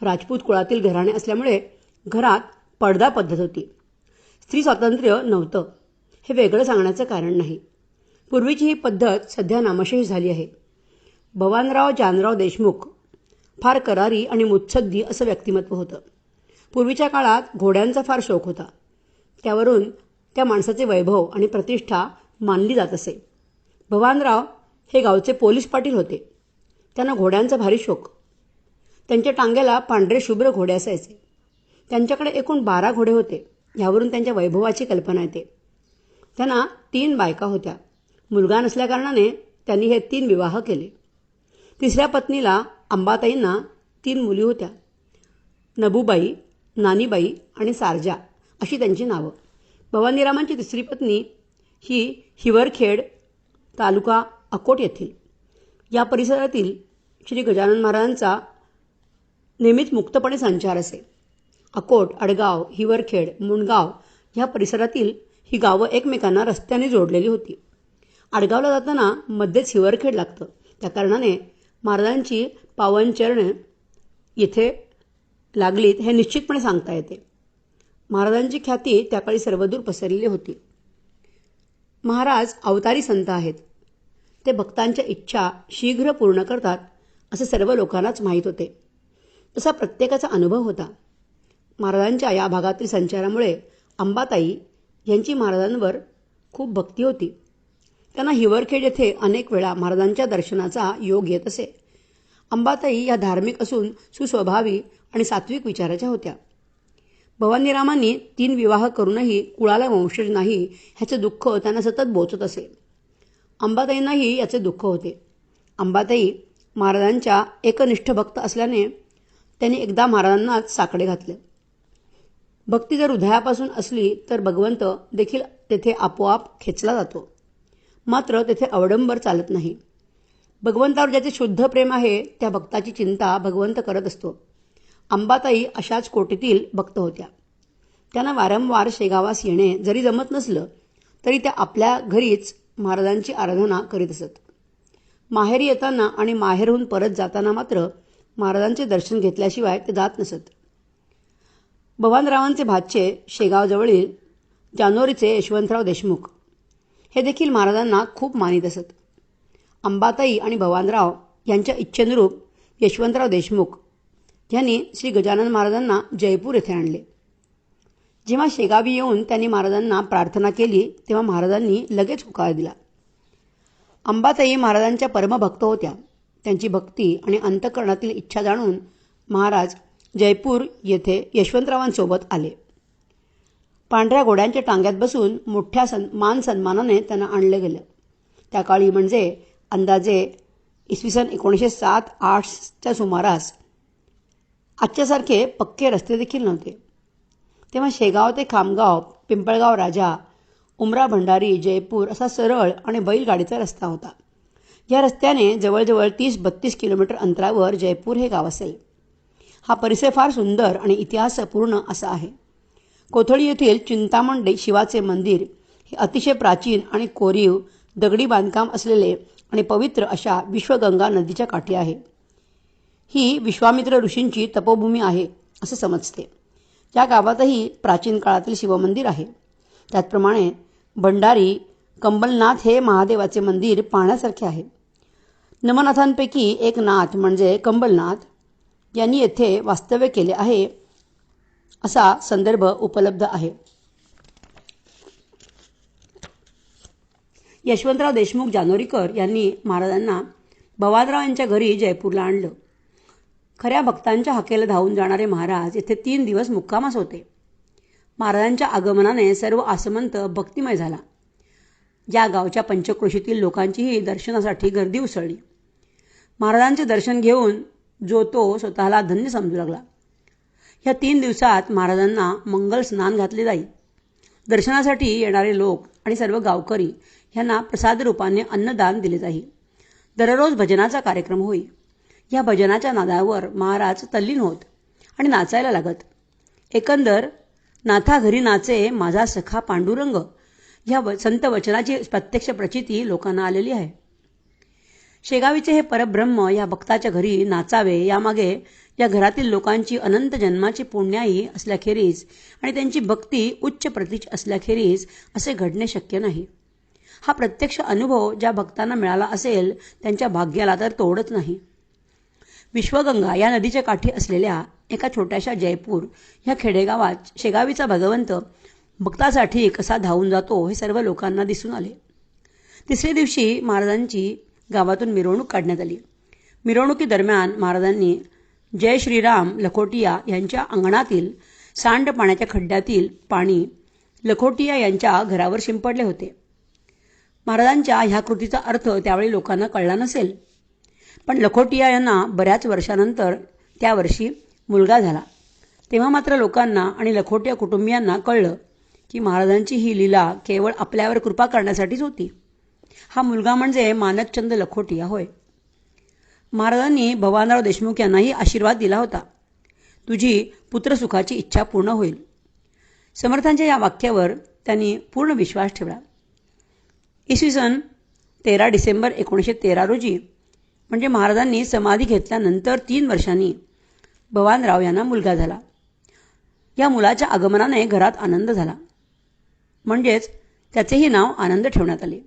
राजपूत कुळातील घराणे असल्यामुळे घरात पडदा पद्धत होती. स्त्री स्वातंत्र्य नव्हतं हे वेगळं सांगण्याचं कारण नाही. पूर्वीची ही पद्धत सध्या नामशेष झाली आहे. भवानराव जानराव देशमुख फार करारी आणि मुत्सद्दी असं व्यक्तिमत्व होतं. पूर्वीच्या काळात घोड्यांचा फार शौक होता. त्यावरून त्या माणसाचे वैभव आणि प्रतिष्ठा मानली जात असे. भवानराव हे गावचे पोलीस पाटील होते. त्यांना घोड्यांचा भारी शौक. त्यांच्या टांग्याला पांढरे शुभ्र घोडे असायचे. त्यांच्याकडे एकूण 12 घोडे होते. यावरून त्यांच्या वैभवाची कल्पना येते. त्यांना 3 बायका होत्या. मुलगा नसल्याकारणाने त्यांनी हे 3 विवाह केले. तिसऱ्या पत्नीला अंबाताईंना 3 मुली होत्या. नबूबाई, नानीबाई आणि सारजा अशी त्यांची नावं. भवानीरामांची तिसरी पत्नी ही हिवरखेड तालुका अकोट येथील या परिसरातील श्री गजानन महाराजांचा नेहमीच मुक्तपणे संचार असे. अकोट, अडगाव, हिवरखेड, मुंडगाव ह्या परिसरातील ही गावं एकमेकांना रस्त्याने जोडलेली होती. आडगावला जाताना मध्येच हिवरखेड लागतं. त्या कारणाने महाराजांची पावनचरण येथे लागलीत हे निश्चितपणे सांगता येते. महाराजांची ख्याती त्याकाळी सर्वदूर पसरलेली होती. महाराज अवतारी संत आहेत. ते भक्तांच्या इच्छा शीघ्र पूर्ण करतात असे सर्व लोकांनाच माहीत होते. तसा प्रत्येकाचा अनुभव होता. महाराजांच्या या भागातील संचारामुळे अंबाताई यांची महाराजांवर खूप भक्ती होती. त्यांना हिवरखेड येथे अनेक वेळा महाराजांच्या दर्शनाचा योग येत असे. अंबाताई या धार्मिक असून सुस्वभावी आणि सात्विक विचाराच्या होत्या. भवानीरामांनी 3 विवाह करूनही कुळाला वंशज नाही ह्याचे दुःख त्यांना सतत बोचत असे. अंबाताईंनाही याचे दुःख होते. अंबाताई महाराजांच्या एकनिष्ठ भक्त असल्याने त्यांनी एकदा महाराजांनाच साकडे घातले. भक्ती जर हृदयापासून असली तर भगवंत देखील तेथे आपोआप खेचला जातो. मात्र तेथे अवडंबर चालत नाही. भगवंतावर ज्याचे शुद्ध प्रेम आहे त्या भक्ताची चिंता भगवंत करत असतो. अंबाताई अशाच कोटीतील भक्त होत्या. त्यांना वारंवार शेगावास येणे जरी जमत नसलं तरी त्या आपल्या घरीच महाराजांची आराधना करीत असत. माहेरी येताना आणि माहेरहून परत जाताना मात्र महाराजांचे दर्शन घेतल्याशिवाय ते जात नसत. भवानरावांचे भाचे शेगावजवळील जानोरीचे यशवंतराव देशमुख हे देखील महाराजांना खूप मानित असत. अंबाताई आणि भवानराव यांच्या इच्छेनुरूप यशवंतराव देशमुख यांनी श्री गजानन महाराजांना जयपूर येथे आणले. जेव्हा शेगावी येऊन त्यांनी महाराजांना प्रार्थना केली तेव्हा महाराजांनी लगेच होकार दिला. अंबाताई महाराजांच्या परमभक्त होत्या. त्यांची भक्ती आणि अंतःकरणातील इच्छा जाणून महाराज जयपूर येथे यशवंतरावांसोबत आले. पांढऱ्या घोड्यांच्या टांग्यात बसून मोठ्या मान सन्मानाने त्यांना आणलं गेलं. त्या काळी म्हणजे अंदाजे इसवी 1907-08च्या सुमारास आजच्यासारखे पक्के रस्ते देखील नव्हते. तेव्हा शेगाव ते खामगाव, पिंपळगाव राजा, उमरा भंडारी, जयपूर असा सरळ आणि बैलगाडीचा रस्ता होता. या रस्त्याने जवळजवळ 30-32 किलोमीटर अंतरावर जयपूर हे गाव असेल. हा परिसर फार सुंदर आणि इतिहासपूर्ण असा आहे. कोथळी येथील चिंतामण शिवाचे मंदिर हे अतिशय प्राचीन आणि कोरीव दगडी बांधकाम असलेले आणि पवित्र अशा विश्वगंगा नदीच्या काठी आहे. ही विश्वामित्र ऋषींची तपोभूमी आहे असे समजते. या गावातही प्राचीन काळातील शिवमंदिर आहे. त्याचप्रमाणे भंडारी कंबलनाथ हे महादेवाचे मंदिर पाहण्यासारखे आहे. नवनाथांपैकी एक नाथ म्हणजे कंबलनाथ यांनी येथे वास्तव्य केले आहे असा संदर्भ उपलब्ध आहे. यशवंतराव देशमुख जानोरीकर यांनी महाराजांना भवानराव यांच्या घरी जयपूरला आणलं. खऱ्या भक्तांच्या हाकेला धावून जाणारे महाराज येथे 3 दिवस मुक्कामास होते. महाराजांच्या आगमनाने सर्व आसमंत भक्तिमय झाला. या गावच्या पंचक्रोशीतील लोकांचीही दर्शनासाठी गर्दी उसळली. महाराजांचे दर्शन घेऊन जो तो स्वतःला धन्य समजू लागला. या 3 दिवसात महाराजांना मंगल स्नान घातले जाई. दर्शनासाठी येणारे लोक आणि सर्व गावकरी यांना प्रसाद रूपाने अन्नदान दिले जाई. दररोज भजनाचा कार्यक्रम होई. या भजनाच्या नादावर महाराज तल्लीन होत आणि नाचायला लागत. एकंदर नाथा घरी नाचे माझा सखा पांडुरंग ह्या संत वचनाची प्रत्यक्ष प्रचिती लोकांना आलेली आहे. शेगावीचे हे परब्रह्म या भक्ताच्या घरी नाचावे यामागे या घरातील लोकांची अनंत जन्माची पुण्याई असल्याखेरीज आणि त्यांची भक्ती उच्च प्रतीची असल्याखेरीज असे घडणे शक्य नाही. हा प्रत्यक्ष अनुभव ज्या भक्तांना मिळाला असेल त्यांच्या भाग्याला तर तोडच नाही. विश्वगंगा या नदीच्या काठी असलेल्या एका छोट्याशा जयपूर ह्या खेडेगावात शेगावीचा भगवंत भक्तासाठी कसा धावून जातो हे सर्व लोकांना दिसून आले. 3ऱ्या दिवशी महाराजांची गावातून मिरवणूक काढण्यात आली. मिरवणुकीदरम्यान महाराजांनी जय श्रीराम लखोटिया यांच्या अंगणातील सांडपाण्याच्या खड्ड्यातील पाणी लखोटिया यांच्या घरावर शिंपडले होते. महाराजांच्या ह्या कृतीचा अर्थ त्यावेळी लोकांना कळला नसेल, पण लखोटिया यांना बऱ्याच वर्षानंतर त्या वर्षी मुलगा झाला. तेव्हा मात्र लोकांना आणि लखोटिया कुटुंबियांना कळलं की महाराजांची ही लीला केवळ आपल्यावर कृपा करण्यासाठीच होती. हा मुलगा म्हणजे मानकचंद लखोटिया होय. महाराजांनी भवानराव देशमुख यांनाही आशीर्वाद दिला होता. तुझी पुत्रसुखाची इच्छा पूर्ण होईल. समर्थांच्या या वाक्यावर त्यांनी पूर्ण विश्वास ठेवला. इसवी सन 13 डिसेंबर 1913 रोजी म्हणजे महाराजांनी समाधी घेतल्यानंतर 3 वर्षांनी भवानराव यांना मुलगा झाला. या मुलाच्या आगमनाने घरात आनंद झाला. म्हणजेच त्याचेही नाव आनंद ठेवण्यात आले.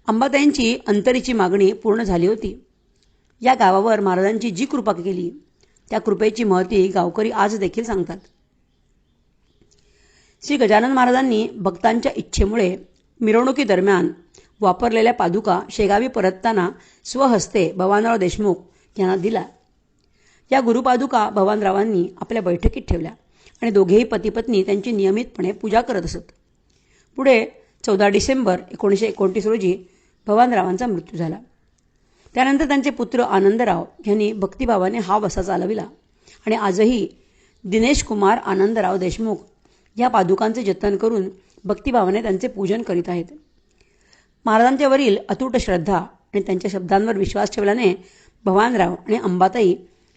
अंबाताईंची अंतरीची मागणी पूर्ण झाली होती. या गावावर महाराजांची जी कृपा केली त्या कृपेची महती गावकरी आज देखील सांगतात. श्री गजानन महाराजांनी भक्तांच्या इच्छेमुळे मिरवणुकीदरम्यान वापरलेल्या पादुका शेगावी परतताना स्वहस्ते भवानराव देशमुख यांना दिला. या गुरुपादुका भवानरावांनी आपल्या बैठकीत ठेवल्या आणि दोघेही पतीपत्नी त्यांची नियमितपणे पूजा करत असत. पुढे 14 डिसेंबर 1929 रोजी भवानरावांचा मृत्यू झाला. त्यानंतर त्यांचे पुत्र आनंदराव यांनी भक्तिभावाने हा वसा चालविला आणि आजही दिनेश कुमार आनंदराव देशमुख या पादुकांचे जतन करून भक्तिभावाने त्यांचे पूजन करीत आहेत. महाराजांच्यावरील अतूट श्रद्धा आणि त्यांच्या शब्दांवर विश्वास ठेवल्याने भवानराव आणि अंबाताई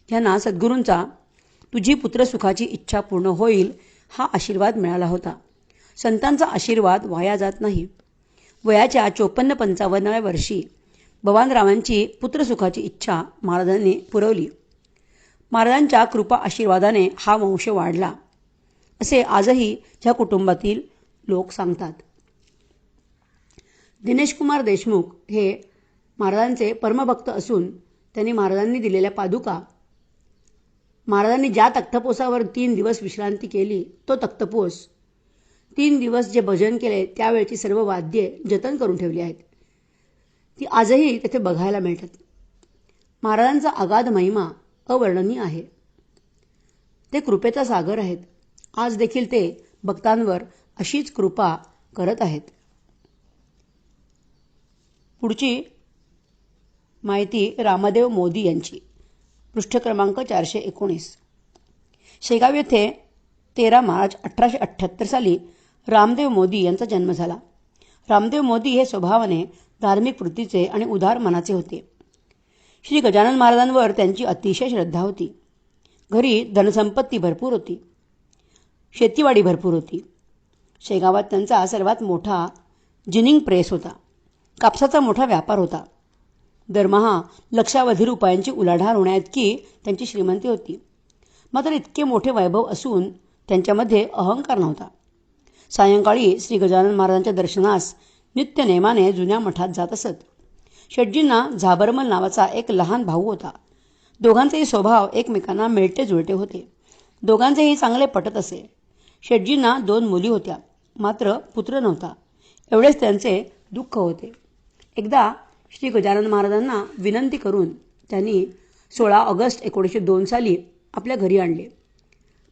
यांना सद्गुरूंचा तुझी पुत्रसुखाची इच्छा पूर्ण होईल हा आशीर्वाद मिळाला होता. संतांचा आशीर्वाद वाया जात नाही. वयाच्या 54-55व्या वर्षी भवानरावांची पुत्रसुखाची इच्छा महाराजांनी पुरवली. महाराजांच्या कृपा आशीर्वादाने हा वंश वाढला असे आजही ह्या कुटुंबातील लोक सांगतात. दिनेश कुमार देशमुख हे महाराजांचे परमभक्त असून त्यांनी महाराजांनी दिलेल्या पादुका महाराजांनी ज्या तख्तपोसावर 3 दिवस विश्रांती केली तो तख्तपोस 3 दिवस जे भजन केले त्यावेळची सर्व वाद्ये जतन करून ठेवली आहेत. ती आजही तेथे बघायला मिळतात. महाराजांचा अगाध महिमा अवर्णनीय आहे. ते कृपेचा सागर आहेत. आज देखील ते भक्तांवर अशीच कृपा करत आहेत. पुढची माहिती रामदेव मोदी यांची. पृष्ठ क्रमांक 419. शेगाव येथे 13 मार्च 1878 साली रामदेव मोदी यांचा जन्म झाला. रामदेव मोदी हे स्वभावाने धार्मिक वृत्तीचे आणि उदार मनाचे होते. श्री गजानन महाराजांवर त्यांची अतिशय श्रद्धा होती. घरी धनसंपत्ती भरपूर होती. शेतीवाडी भरपूर होती. शेगावात त्यांचा सर्वात मोठा जिनिंग प्रेस होता. कापसाचा मोठा व्यापार होता. दरमहा लक्षावधी रुपयांची उलाढाल होण्याइतकी त्यांची श्रीमंती होती. मात्र इतके मोठे वैभव असून त्यांच्यामध्ये अहंकार नव्हता. सायंकाळी श्री गजानन महाराजांच्या दर्शनास नित्य नेमाने जुन्या मठात जात असत. शेटजींना झाबरमल नावाचा एक लहान भाऊ होता. दोघांचेही स्वभाव एकमेकांना मिळते जुळते होते. दोघांचेही चांगले पटत असे. शेटजींना 2 मुली होत्या, मात्र पुत्र नव्हता. एवढेच त्यांचे दुःख होते. एकदा श्री गजानन महाराजांना विनंती करून त्यांनी 16 ऑगस्ट 1902 साली आपल्या घरी आणले.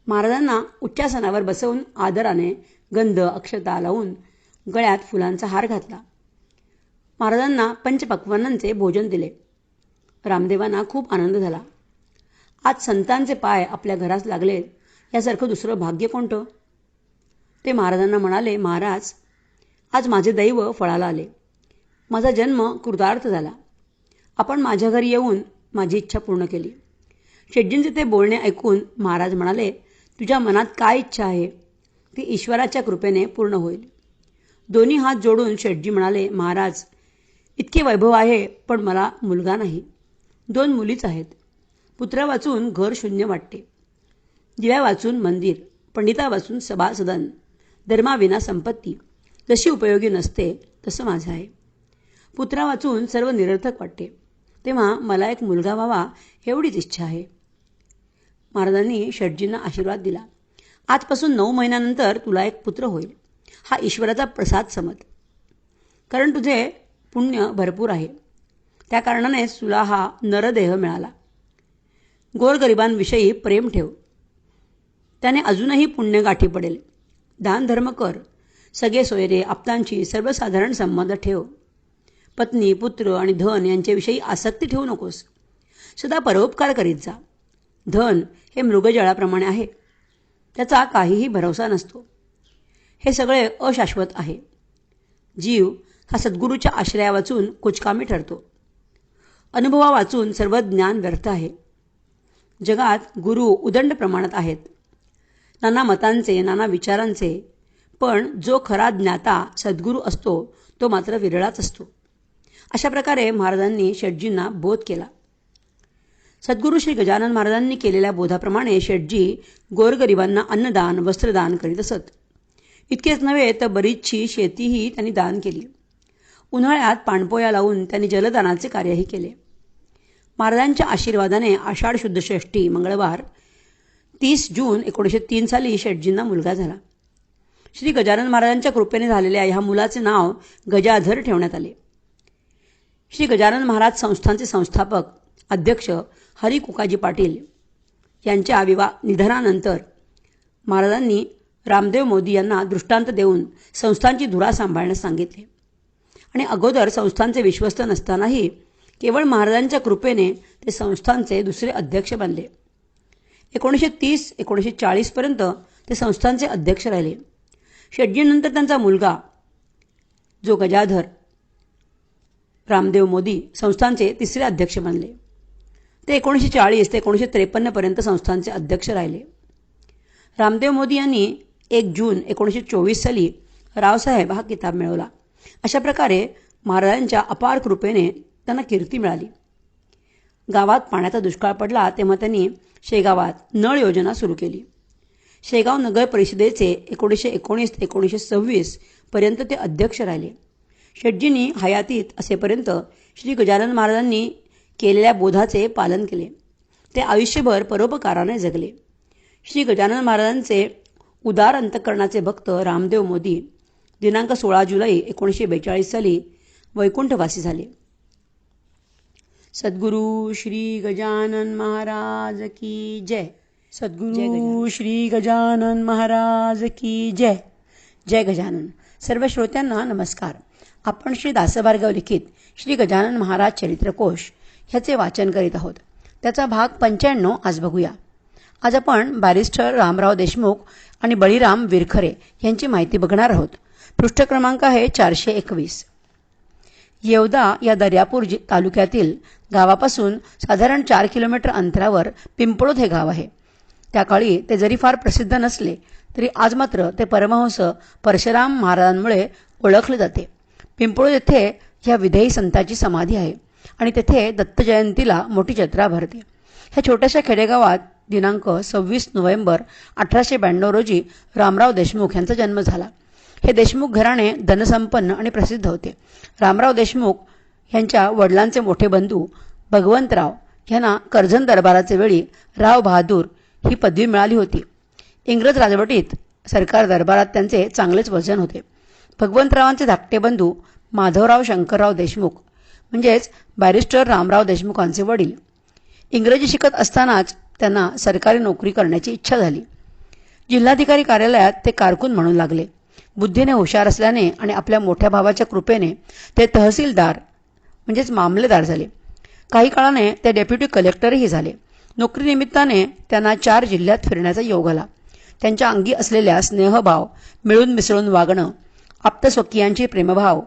महाराजांना उच्चासनावर बसवून आदराने गंध अक्षता लावून गळ्यात फुलांचा हार घातला. महाराजांना पंचपक्वान्नांचे भोजन दिले. रामदेवांना खूप आनंद झाला. आज संतांचे पाय आपल्या घरास लागले यासारखं दुसरं भाग्य कोणतं? ते महाराजांना म्हणाले, महाराज, आज माझे दैव फळाला आले. माझा जन्म कृतार्थ झाला. आपण माझ्या घरी येऊन माझी इच्छा पूर्ण केली. शेटजींचे ते बोलणे ऐकून महाराज म्हणाले, तुझ्या मनात काय इच्छा आहे ती ईश्वराच्या कृपेने पूर्ण होईल. दोन्ही हात जोडून शेटजी म्हणाले, महाराज, इतके वैभव आहे पण मला मुलगा नाही. 2 मुलीच आहेत. पुत्रा वाचून घर शून्य वाटते. दिव्या वाचून मंदिर, पंडिता वाचून सभासदन, धर्माविना संपत्ती जशी उपयोगी नसते तसं माझं आहे. पुत्रा वाचून सर्व निरर्थक वाटते. तेव्हा मला एक मुलगा व्हावा एवढीच इच्छा आहे. महाराजांनी शेटजींना आशीर्वाद दिला. आजपासून 9 महिन्यानंतर तुला एक पुत्र होईल. हा ईश्वराचा प्रसाद समज. कारण तुझे पुण्य भरपूर आहे. त्या कारणानेच तुला हा नरदेह मिळाला. गोरगरिबांविषयी प्रेम ठेव. त्याने अजूनही पुण्य गाठी पडेल. दान धर्म कर. सगळे सोयरे आप्तांशी सर्वसाधारण संबंध ठेव. पत्नी, पुत्र आणि धन यांच्याविषयी आसक्ती ठेवू नकोस. सदा परोपकार करीत जा. धन हे मृगजळाप्रमाणे आहे. त्याचा काहीही भरोसा नसतो. हे सगळे अशाश्वत आहे. जीव हा सद्गुरूच्या आश्रया वाचून कुचकामी ठरतो. अनुभवा वाचून सर्व ज्ञान व्यर्थ आहे. जगात गुरु उदंड प्रमाणात आहेत, नाना मतांचे, नाना विचारांचे, पण जो खरा ज्ञाता सद्गुरू असतो तो मात्र विरळाच असतो. अशा प्रकारे महाराजांनी शेटजींना बोध केला. सद्गुरू श्री गजानन महाराजांनी केलेल्या बोधाप्रमाणे शेटजी गोरगरिबांना अन्नदान, वस्त्रदान करीत असत. इतकेच नव्हे तर बरीचशी शेतीही त्यांनी दान केली. उन्हाळ्यात पाणपोया लावून त्यांनी जलदानाचे कार्यही केले. महाराजांच्या आशीर्वादाने आषाढ शुद्ध षष्ठी मंगळवार 30 जून 1903 साली शेटजींना मुलगा झाला. श्री गजानन महाराजांच्या कृपेने झालेल्या ह्या मुलाचे नाव गजाधर ठेवण्यात आले. श्री गजानन महाराज संस्थांचे संस्थापक अध्यक्ष हरी कुकाजी पाटील यांच्या निधनानंतर महाराजांनी रामदेव मोदी यांना दृष्टांत देऊन संस्थांची धुरा सांभाळण्यास सांगितले आणि अगोदर संस्थांचे विश्वस्त नसतानाही केवळ महाराजांच्या कृपेने ते संस्थांचे दुसरे अध्यक्ष बनले. 1930-1940 पर्यंत ते संस्थांचे अध्यक्ष राहिले. शेटजींनंतर त्यांचा मुलगा जो गजाधर रामदेव मोदी संस्थांचे तिसरे अध्यक्ष बनले. ते 1940 ते 1953 पर्यंत संस्थांचे अध्यक्ष राहिले. रामदेव मोदी यांनी 1 जून 1924 साली रावसाहेब हा किताब मिळवला. अशा प्रकारे महाराजांच्या अपार कृपेने त्यांना कीर्ती मिळाली. गावात पाण्याचा दुष्काळ पडला तेव्हा त्यांनी शेगावात नळ योजना सुरू केली. शेगाव नगर परिषदेचे 1919 ते 1926 पर्यंत ते अध्यक्ष राहिले. शेटजींनी हयातीत असेपर्यंत श्री गजानन महाराजांनी केलेल्या बोधाचे पालन केले. ते आयुष्यभर परोपकाराने जगले. श्री गजानन महाराजांचे उदार अंतःकरणाचे भक्त रामदेव मोदी दिनांक 16 जुलै 1942 साली वैकुंठवासी झाले. सद्गुरू श्री गजानन महाराज की जय. सद्गुरू श्री गजानन महाराज की जय. जय गजानन. सर्व श्रोत्यांना नमस्कार. आपण श्री दासभार्गव लिखित श्री गजानन महाराज चरित्रकोश ह्याचे वाचन करीत आहोत. त्याचा भाग 95 आज बघूया. आज आपण बॅरिस्टर रामराव देशमुख आणि बळीराम विरखरे यांची माहिती बघणार आहोत. पृष्ठ क्रमांक आहे 421. येवदा या दर्यापूर तालुक्यातील गावापासून साधारण 4 किलोमीटर अंतरावर पिंपळोद हे गाव आहे. त्या काळी ते जरी फार प्रसिद्ध नसले तरी आज मात्र ते परमहंस परशुराम महाराजांमुळे ओळखले जाते. पिंपळोद येथे ह्या विधेयी संताची समाधी आहे आणि तेथे दत्त जयंतीला मोठी जत्रा भरते. ह्या छोट्याशा खेडेगावात दिनांक 26 नोव्हेंबर 1892 रोजी रामराव देशमुख यांचा जन्म झाला. हे देशमुख घराणे धनसंपन्न आणि प्रसिद्ध होते. रामराव देशमुख यांच्या वडिलांचे मोठे बंधू भगवंतराव यांना कर्जन दरबाराचे वेळी राव बहादूर ही पदवी मिळाली होती. इंग्रज राजवटीत सरकार दरबारात त्यांचे चांगलेच वजन होते. भगवंतरावांचे धाकटे बंधू माधवराव शंकरराव देशमुख म्हणजेच बॅरिस्टर रामराव देशमुखांचे वडील. इंग्रजी शिकत असतानाच त्यांना सरकारी नोकरी करण्याची इच्छा झाली. जिल्हाधिकारी कार्यालयात ते कारकून म्हणू लागले. बुद्धीने हुशार असल्याने आणि आपल्या मोठ्या भावाच्या कृपेने ते तहसीलदार म्हणजेच मामलेदार झाले. काही काळाने ते डेप्युटी कलेक्टरही झाले. नोकरीनिमित्ताने त्यांना 4 जिल्ह्यात फिरण्याचा योग आला. त्यांच्या अंगी असलेल्या स्नेहभाव, मिळून मिसळून वागणं, आप्तस्वकीयांची प्रेमभाव,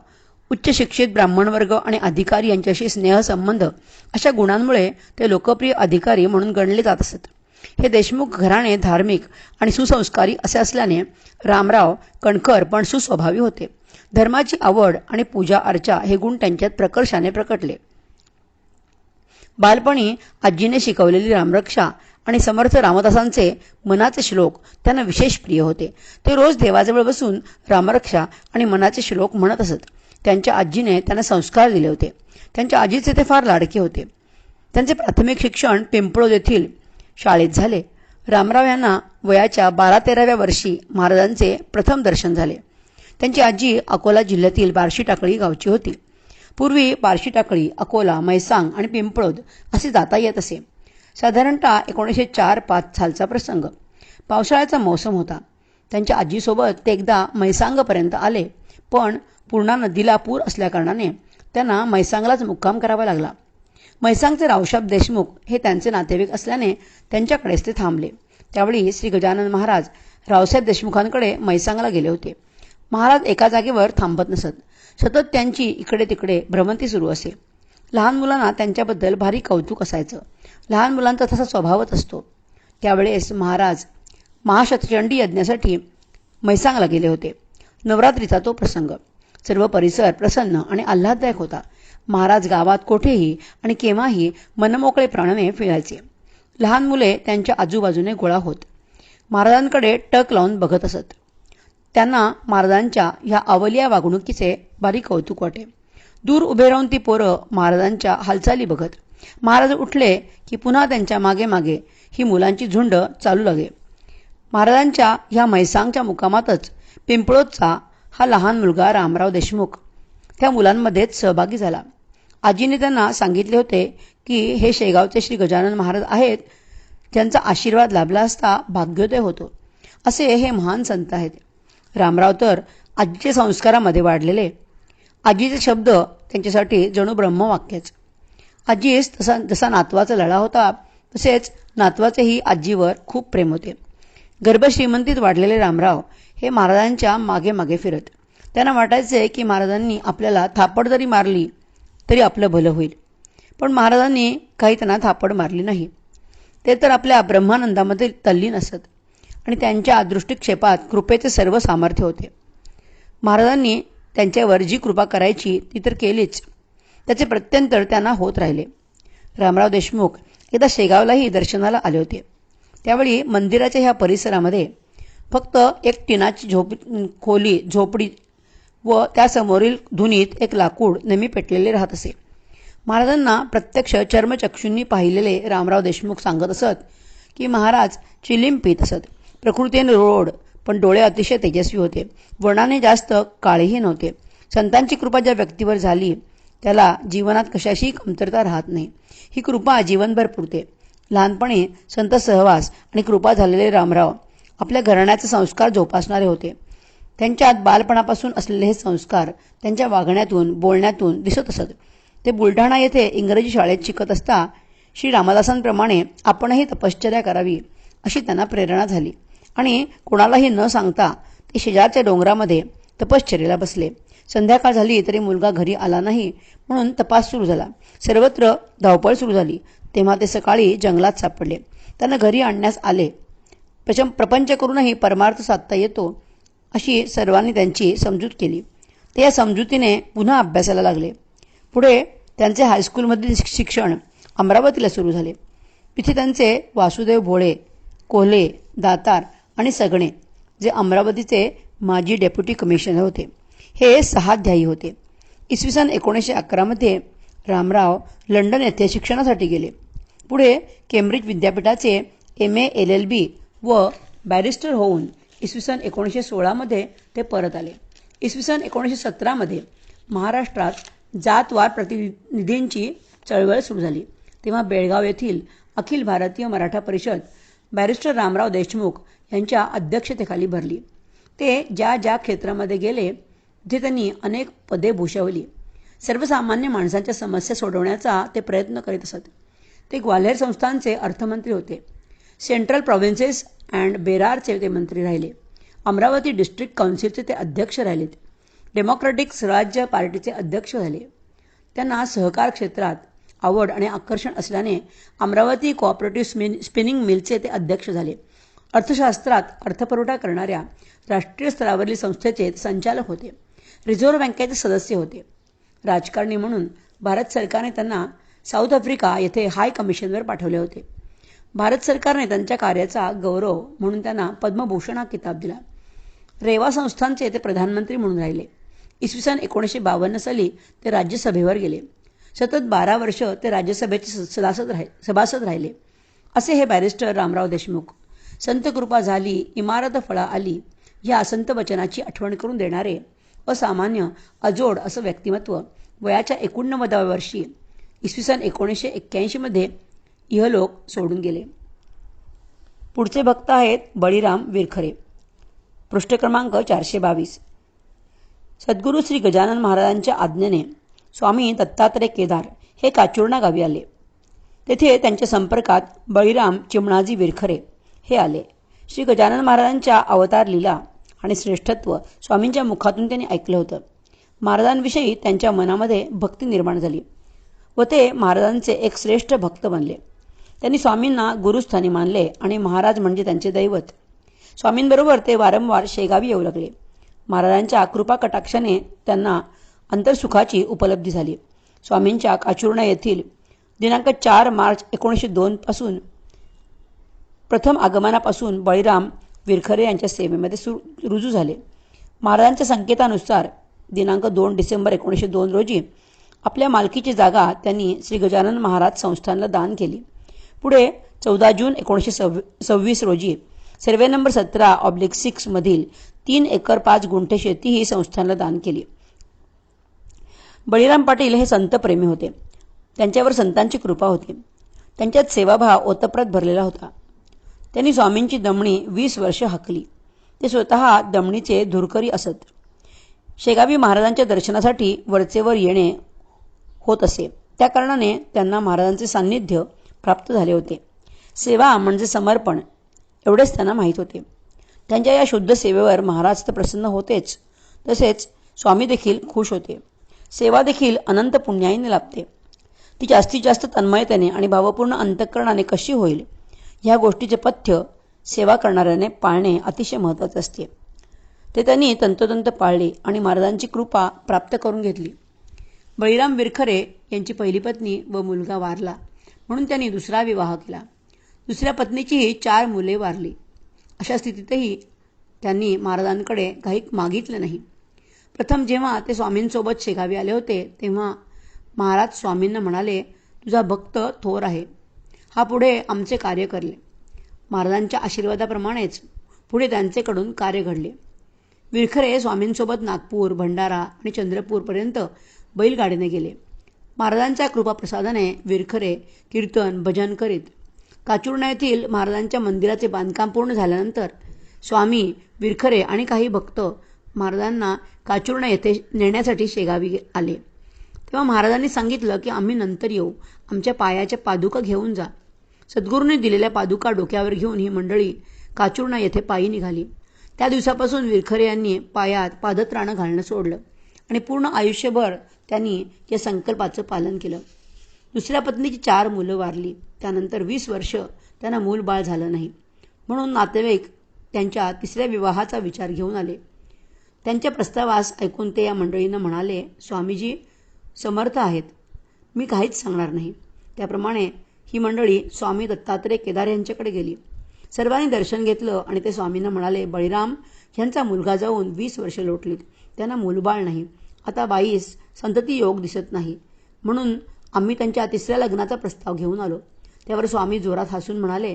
उच्च शिक्षित ब्राह्मणवर्ग आणि अधिकारी यांच्याशी स्नेहसंबंध अशा गुणांमुळे ते लोकप्रिय अधिकारी म्हणून गणले जात असत. हे देशमुख घराणे धार्मिक आणि सुसंस्कारी असे असल्याने रामराव कणखर पण सुस्वभावी होते. धर्माची आवड आणि पूजा अर्चा हे गुण त्यांच्यात प्रकर्षाने प्रकटले. बालपणी आजीने शिकवलेली रामरक्षा आणि समर्थ रामदासांचे मनाचे श्लोक त्यांना विशेष प्रिय होते. ते रोज देवाजवळ बसून रामरक्षा आणि मनाचे श्लोक म्हणत असत. त्यांच्या आजीने त्यांना संस्कार दिले होते. त्यांच्या आजीचे ते फार लाडके होते. त्यांचे प्राथमिक शिक्षण पिंपळोद येथील शाळेत झाले. रामराव यांना वयाच्या 12-13व्या वर्षी महाराजांचे प्रथम दर्शन झाले. त्यांची आजी अकोला जिल्ह्यातील बार्शी टाकळी गावची होती. पूर्वी बार्शी टाकळी, अकोला, मैसांग आणि पिंपळोद असे जाता येत असे. साधारणतः 1904-05 सालचा प्रसंग. पावसाळ्याचा मौसम होता. त्यांच्या आजीसोबत ते एकदा मैसांगपर्यंत आले, पण पूर्णा नदीला पूर असल्याकारणाने त्यांना मैसांगलाच मुक्काम करावा लागला. मैसांगचे रावसाहेब देशमुख हे त्यांचे नातेवाईक असल्याने त्यांच्याकडेच ते थांबले. त्यावेळी श्री गजानन महाराज रावसाहेब देशमुखांकडे मैसांगला गेले होते. महाराज एका जागेवर थांबत नसत. सतत त्यांची इकडे तिकडे भ्रमंती सुरू असे. लहान मुलांना त्यांच्याबद्दल भारी कौतुक असायचं. लहान मुलांचा तसा स्वभावच असतो. त्यावेळेस महाराज महाशतचंडी यज्ञासाठी मैसांगला गेले होते. नवरात्रीचा तो प्रसंग. सर्व परिसर प्रसन्न आणि आल्हाददायक होता. महाराज गावात कोठेही आणि केव्हाही मनमोकळेपणाने फिरायचे. लहान मुले त्यांच्या आजूबाजूने गोळा होत महाराजांकडे टक लावून बघत असत. त्यांना महाराजांच्या ह्या अवलिया वागणुकीचे भारी कौतुक वाटे. दूर उभे राहून ती पोरं महाराजांच्या हालचाली बघत. महाराज उठले की पुन्हा त्यांच्या मागे मागे ही मुलांची झुंड चालू लागे. महाराजांच्या ह्या म्हैसांगच्या मुकामातच पिंपळोदचा हा लहान मुलगा रामराव देशमुख त्या मुलांमध्येच सहभागी झाला. आजीने त्यांना सांगितले होते की हे शेगावचे श्री गजानन महाराज आहेत, ज्यांचा आशीर्वाद लाभला असता भाग्योदय होतो. असे हे महान संत आहेत. रामराव तर आजीच्या संस्कारामध्ये वाढलेले. आजीचे शब्द त्यांच्यासाठी जणू ब्रह्मवाक्यच. आजीस जसा नातवाचा लळा होता तसेच नातवाचेही आजीवर खूप प्रेम होते. गर्भश्रीमंतीत वाढलेले रामराव हे महाराजांच्या मागे मागे फिरत. त्यांना वाटायचे की महाराजांनी आपल्याला थापड जरी मारली तरी आपलं भलं होईल. पण महाराजांनी काही त्यांना थापड मारली नाही. ते तर आपल्या ब्रह्मानंदामध्ये तल्लीन असत आणि त्यांच्या दृष्टिक्षेपात कृपेचे सर्व सामर्थ्य होते. महाराजांनी त्यांच्यावर जी कृपा करायची ती तर केलीच, त्याचे प्रत्यंतर त्यांना होत राहिले. रामराव देशमुख एकदा शेगावलाही दर्शनाला आले होते. त्यावेळी मंदिराच्या ह्या परिसरामध्ये फक्त एक टिनाची झोपडी व त्यासमोरील धुनीत एक लाकूड नेहमी पेटलेले राहत असे. महाराजांना प्रत्यक्ष चर्मचक्षूंनी पाहिलेले रामराव देशमुख सांगत असत की महाराज चिलीम पीत असत. प्रकृतीने रोड, पण डोळे अतिशय तेजस्वी होते. वर्णाने जास्त काळेही नव्हते. संतांची कृपा ज्या व्यक्तीवर झाली त्याला जीवनात कशाशी कमतरता राहत नाही. ही कृपा जीवनभर पुरते. लहानपणी संत सहवास आणि कृपा झालेले रामराव आपल्या घराण्याचे संस्कार जोपासणारे होते. त्यांच्यात बालपणापासून असलेले हे संस्कार त्यांच्या वागण्यातून बोलण्यातून दिसत असत. ते बुलढाणा येथे इंग्रजी शाळेत शिकत असता श्री रामदासांप्रमाणे आपणही तपश्चर्या करावी अशी त्यांना प्रेरणा झाली आणि कोणालाही न सांगता ते शेजारच्या डोंगरामध्ये तपश्चर्येला बसले. संध्याकाळ झाली तरी मुलगा घरी आला नाही म्हणून तपास सुरू झाला. सर्वत्र धावपळ सुरू झाली. तेव्हा ते सकाळी जंगलात सापडले. त्यांना घरी आणण्यास आले. प्रपंच करूनही परमार्थ साधता येतो अशी सर्वांनी त्यांची समजूत केली. ते या समजुतीने पुन्हा अभ्यासाला लागले. पुढे त्यांचे हायस्कूलमधील शिक्षण अमरावतीला सुरू झाले. तिथे त्यांचे वासुदेव भोळे, कोल्हे, दातार आणि सगणे, जे अमरावतीचे माजी डेप्युटी कमिशनर होते, हे सहाध्यायी होते. इसवी सन 1911 रामराव लंडन येथे शिक्षणासाठी गेले. पुढे केम्ब्रिज विद्यापीठाचे MA LLB व बॅरिस्टर होऊन इसवी सन 1916 ते परत आले. इसवी सन 1917 महाराष्ट्रात जातवार प्रतिनिधींची चळवळ सुरू झाली. तेव्हा बेळगाव येथील अखिल भारतीय मराठा परिषद बॅरिस्टर रामराव देशमुख यांच्या अध्यक्षतेखाली भरली. ते ज्या ज्या क्षेत्रामध्ये गेले तिथे त्यांनी अनेक पदे भूषवली. सर्वसामान्य माणसांच्या समस्या सोडवण्याचा ते प्रयत्न करीत असत. ते ग्वाल्हेर संस्थानचे अर्थमंत्री होते. सेंट्रल प्रोव्हिन्सेस अँड बेरारचे ते मंत्री राहिले. अमरावती डिस्ट्रिक्ट काउन्सिलचे ते अध्यक्ष राहिलेत. डेमोक्रॅटिक स्वराज्य पार्टीचे अध्यक्ष झाले. त्यांना सहकार क्षेत्रात आवड आणि आकर्षण असल्याने अमरावती कोऑपरेटिव्ह स्पिनिंग मिलचे ते अध्यक्ष झाले. अर्थशास्त्रात अर्थपुरवठा करणाऱ्या राष्ट्रीय स्तरावरील संस्थेचे ते संचालक होते. रिझर्व्ह बँकेचे सदस्य होते. राजकारणी म्हणून भारत सरकारने त्यांना साऊथ आफ्रिका येथे हाय कमिशनवर पाठवले होते. भारत सरकारने त्यांच्या कार्याचा गौरव म्हणून त्यांना पद्मभूषण हा किताब दिला. रेवा संस्थानचे ते प्रधानमंत्री म्हणून राहिले. इसवी सन 1952 साली ते राज्यसभेवर गेले. सतत 12 वर्ष ते राज्यसभेचे सभासद राहिले. असे हे बॅरिस्टर रामराव देशमुख. संत कृपा झाली, इमारत फळा आली या संत वचनाची आठवण करून देणारे असामान्य अजोड असं व्यक्तिमत्व वयाच्या 89व्या वर्षी इसवी सन 1981 इहलोक सोडून गेले. पुढचे भक्त आहेत बळीराम विरखरे. पृष्ठ क्रमांक 422. सद्गुरू श्री गजानन महाराजांच्या आज्ञेने स्वामी दत्तात्रय केदार हे काचुर्णा गावी आले. तेथे त्यांच्या संपर्कात बळीराम चिमणाजी विरखरे हे आले. श्री गजानन महाराजांच्या अवतार लीला आणि श्रेष्ठत्व स्वामींच्या मुखातून त्यांनी ऐकलं होतं. महाराजांविषयी त्यांच्या मनामध्ये भक्ती निर्माण झाली. व ते महाराजांचे एक श्रेष्ठ भक्त बनले. त्यांनी स्वामींना गुरुस्थानी मानले आणि महाराज म्हणजे त्यांचे दैवत. स्वामींबरोबर ते वारंवार शेगावी येऊ लागले. महाराजांच्या कृपा कटाक्षाने त्यांना अंतरसुखाची उपलब्धी झाली. स्वामींच्या काचुर्णा येथील दिनांक 4 मार्च 1902 पासून प्रथम आगमनापासून बळीराम विरखरे यांच्या सेवेमध्ये रुजू झाले. महाराजांच्या संकेतानुसार दिनांक 2 डिसेंबर 1902 रोजी आपल्या मालकीची जागा त्यांनी श्री गजानन महाराज संस्थानला दान केली. पुढे 14 जून 1926 रोजी सर्वे नंबर 17/6 मधील 3 एकर 5 गुंठे शेती ही संस्थानला दान केली. बळीराम पाटील हे संत प्रेमी होते. त्यांच्यावर संतांची कृपा होती. त्यांच्यात सेवाभाव ओतप्रत भरलेला होता. त्यांनी स्वामींची दमणी 20 वर्ष हाकली. ते स्वतः दमणीचे धुरकरी असत. शेगावी महाराजांच्या दर्शनासाठी वरचेवर येणे होत असे. त्या कारणाने त्यांना महाराजांचे सान्निध्य प्राप्त झाले होते. सेवा म्हणजे समर्पण एवढेच त्यांना माहीत होते. त्यांच्या या शुद्ध सेवेवर महाराज तर प्रसन्न होतेच, तसेच स्वामी देखील खुश होते. सेवा देखील अनंत पुण्याईने लाभते. ती जास्तीत जास्त तन्मयतेने आणि भावपूर्ण अंतःकरणाने कशी होईल ह्या गोष्टीचे पथ्य सेवा करणाऱ्याने पाळणे अतिशय महत्त्वाचे असते. ते त्यांनी तंतोतंत पाळले आणि महाराजांची कृपा प्राप्त करून घेतली. बळीराम विरखरे यांची पहिली पत्नी व मुलगा वारला म्हणून त्यांनी दुसरा विवाह केला. दुसऱ्या पत्नीचीही 4 मुले वारली. अशा स्थितीतही त्यांनी महाराजांकडे काही मागितले नाही. प्रथम जेव्हा ते स्वामींसोबत शेगावी आले होते तेव्हा महाराज स्वामींना म्हणाले, तुझा भक्त थोर आहे, हा पुढे आमचे कार्य करले. महाराजांच्या आशीर्वादाप्रमाणेच पुढे त्यांचेकडून कार्य घडले. विरखरे स्वामींसोबत नागपूर, भंडारा आणि चंद्रपूरपर्यंत बैलगाडीने गेले. महाराजांच्या कृपाप्रसादाने विरखरे कीर्तन भजन करीत. काचुर्णा येथील महाराजांच्या मंदिराचे बांधकाम पूर्ण झाल्यानंतर स्वामी, विरखरे आणि काही भक्त महाराजांना काचुर्णा येथे नेण्यासाठी शेगावी आले. तेव्हा महाराजांनी सांगितलं की आम्ही नंतर येऊ, आमच्या पायाच्या पादुका घेऊन जा. सद्गुरूंनी दिलेल्या पादुका डोक्यावर घेऊन ही मंडळी काचुर्णा येथे पायी निघाली. त्या दिवसापासून विरखरे यांनी पायात पादत्राणं घालणं सोडलं आणि पूर्ण आयुष्यभर त्यांनी या संकल्पाचं पालन केलं. दुसऱ्या पत्नीची 4 मुलं वारली. त्यानंतर 20 वर्ष त्यांना मूलबाळ झालं नाही. म्हणून नातेवाईक त्यांच्या तिसऱ्या विवाहाचा विचार घेऊन आले. त्यांच्या प्रस्तावास ऐकून ते या मंडळींना म्हणाले, स्वामीजी समर्थ आहेत, मी काहीच सांगणार नाही. त्याप्रमाणे ही मंडळी स्वामी दत्तात्रय केदार यांच्याकडे गेली. सर्वांनी दर्शन घेतलं आणि ते स्वामींना म्हणाले, बळीराम ह्यांचा मुलगा जाऊन 20 वर्ष लोटलीत, त्यांना मूलबाळ नाही. आता 22 संतती योग दिसत नाही. म्हणून आम्ही त्यांच्या तिसऱ्या लग्नाचा प्रस्ताव घेऊन आलो. त्यावर स्वामी जोरात हसून म्हणाले,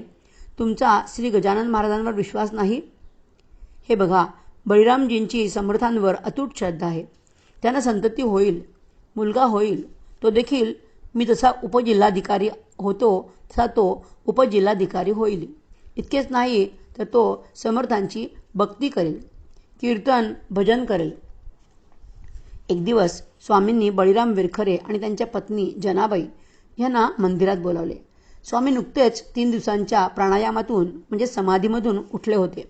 तुमचा श्री गजानन महाराजांवर विश्वास नाही? हे बघा, बळीरामजींची समर्थांवर अतूट श्रद्धा आहे. त्यांना संतती होईल, मुलगा होईल. तो देखील मी जसा उपजिल्हाधिकारी होतो तसा तो उपजिल्हाधिकारी होईल. इतकेच नाही तर तो समर्थांची भक्ती करेल, कीर्तन भजन करेल. एक दिवस स्वामींनी बळीराम विरखरे आणि त्यांच्या पत्नी जनाबाई यांना मंदिरात बोलावले. स्वामी नुकतेच 3 दिवसांच्या प्राणायामातून म्हणजे समाधीमधून उठले होते.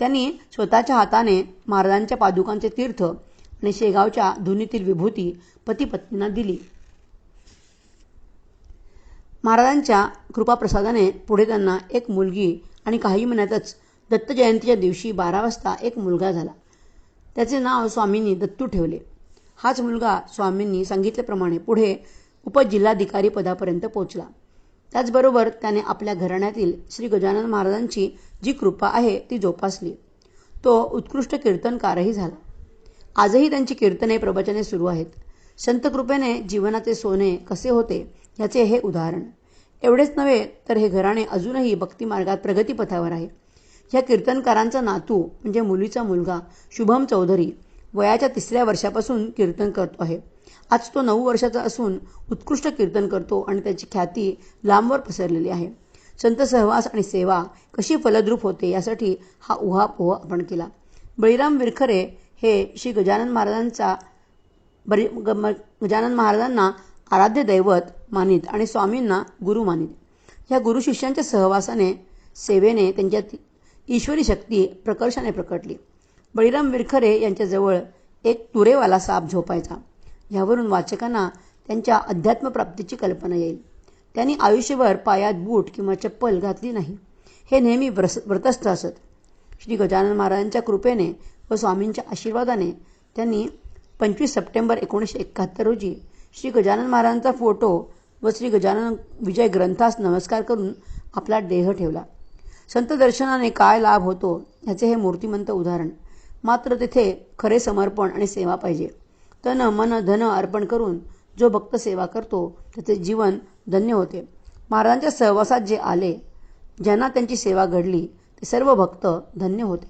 त्यांनी स्वतःच्या हाताने महाराजांच्या पादुकांचे तीर्थ आणि शेगावच्या धुनीतील विभूती पती-पत्नींना दिली. महाराजांच्या कृपाप्रसादाने पुढे त्यांना एक मुलगी आणि काही महिन्यातच दत्त जयंतीच्या दिवशी 12 वाजता एक मुलगा झाला. त्याचे नाव स्वामींनी दत्तू ठेवले. हाच मुलगा स्वामींनी सांगितल्याप्रमाणे पुढे उपजिल्हाधिकारी पदापर्यंत पोहोचला. त्याचबरोबर त्याने आपल्या घराण्यातील श्री गजानन महाराजांची जी कृपा आहे ती जोपासली. तो उत्कृष्ट कीर्तनकारही झाला. आजही त्यांची कीर्तने प्रवचने सुरू आहेत. संत कृपेने जीवनाचे सोने कसे होते याचे हे उदाहरण. एवढेच नव्हे तर हे घराणे अजूनही भक्तिमार्गात प्रगतीपथावर आहे. ह्या कीर्तनकारांचा नातू म्हणजे मुलीचा मुलगा शुभम चौधरी वयाच्या 3ऱ्या वर्षापासून कीर्तन करतो आहे. आज तो 9 वर्षाचा असून उत्कृष्ट कीर्तन करतो आणि त्याची ख्याती लांबवर पसरलेली आहे. संत सहवास आणि सेवा कशी फलद्रूप होते यासाठी हा उहापोह आपण केला. बळीराम विरखरे हे श्री गजानन महाराजांना आराध्य दैवत मानित आणि स्वामींना गुरु मानित. ह्या गुरुशिष्यांच्या सहवासाने सेवेने त्यांच्यात ईश्वरी शक्ती प्रकर्षाने प्रकटली. बळीराम विरखरे यांच्याजवळ एक तुरेवाला साप झोपायचा. ह्यावरून वाचकांना त्यांच्या अध्यात्मप्राप्तीची कल्पना येईल. त्यांनी आयुष्यभर पायात बूट किंवा चप्पल घातली नाही. हे नेहमी व्रतस्थ असत. श्री गजानन महाराजांच्या कृपेने व स्वामींच्या आशीर्वादाने त्यांनी 25 सप्टेंबर 1971 रोजी श्री गजानन महाराजांचा फोटो व श्री गजानन विजय ग्रंथास नमस्कार करून आपला देह ठेवला. संत दर्शनाने काय लाभ होतो ह्याचे हे मूर्तिमंत उदाहरण. मात्र तेथे खरे समर्पण आणि सेवा पाहिजे. तन मन धन अर्पण करून जो भक्त सेवा करतो त्याचे जीवन धन्य होते. महाराजांच्या सहवासात जे आले, ज्यांना त्यांची सेवा घडली, ते सर्व भक्त धन्य होते.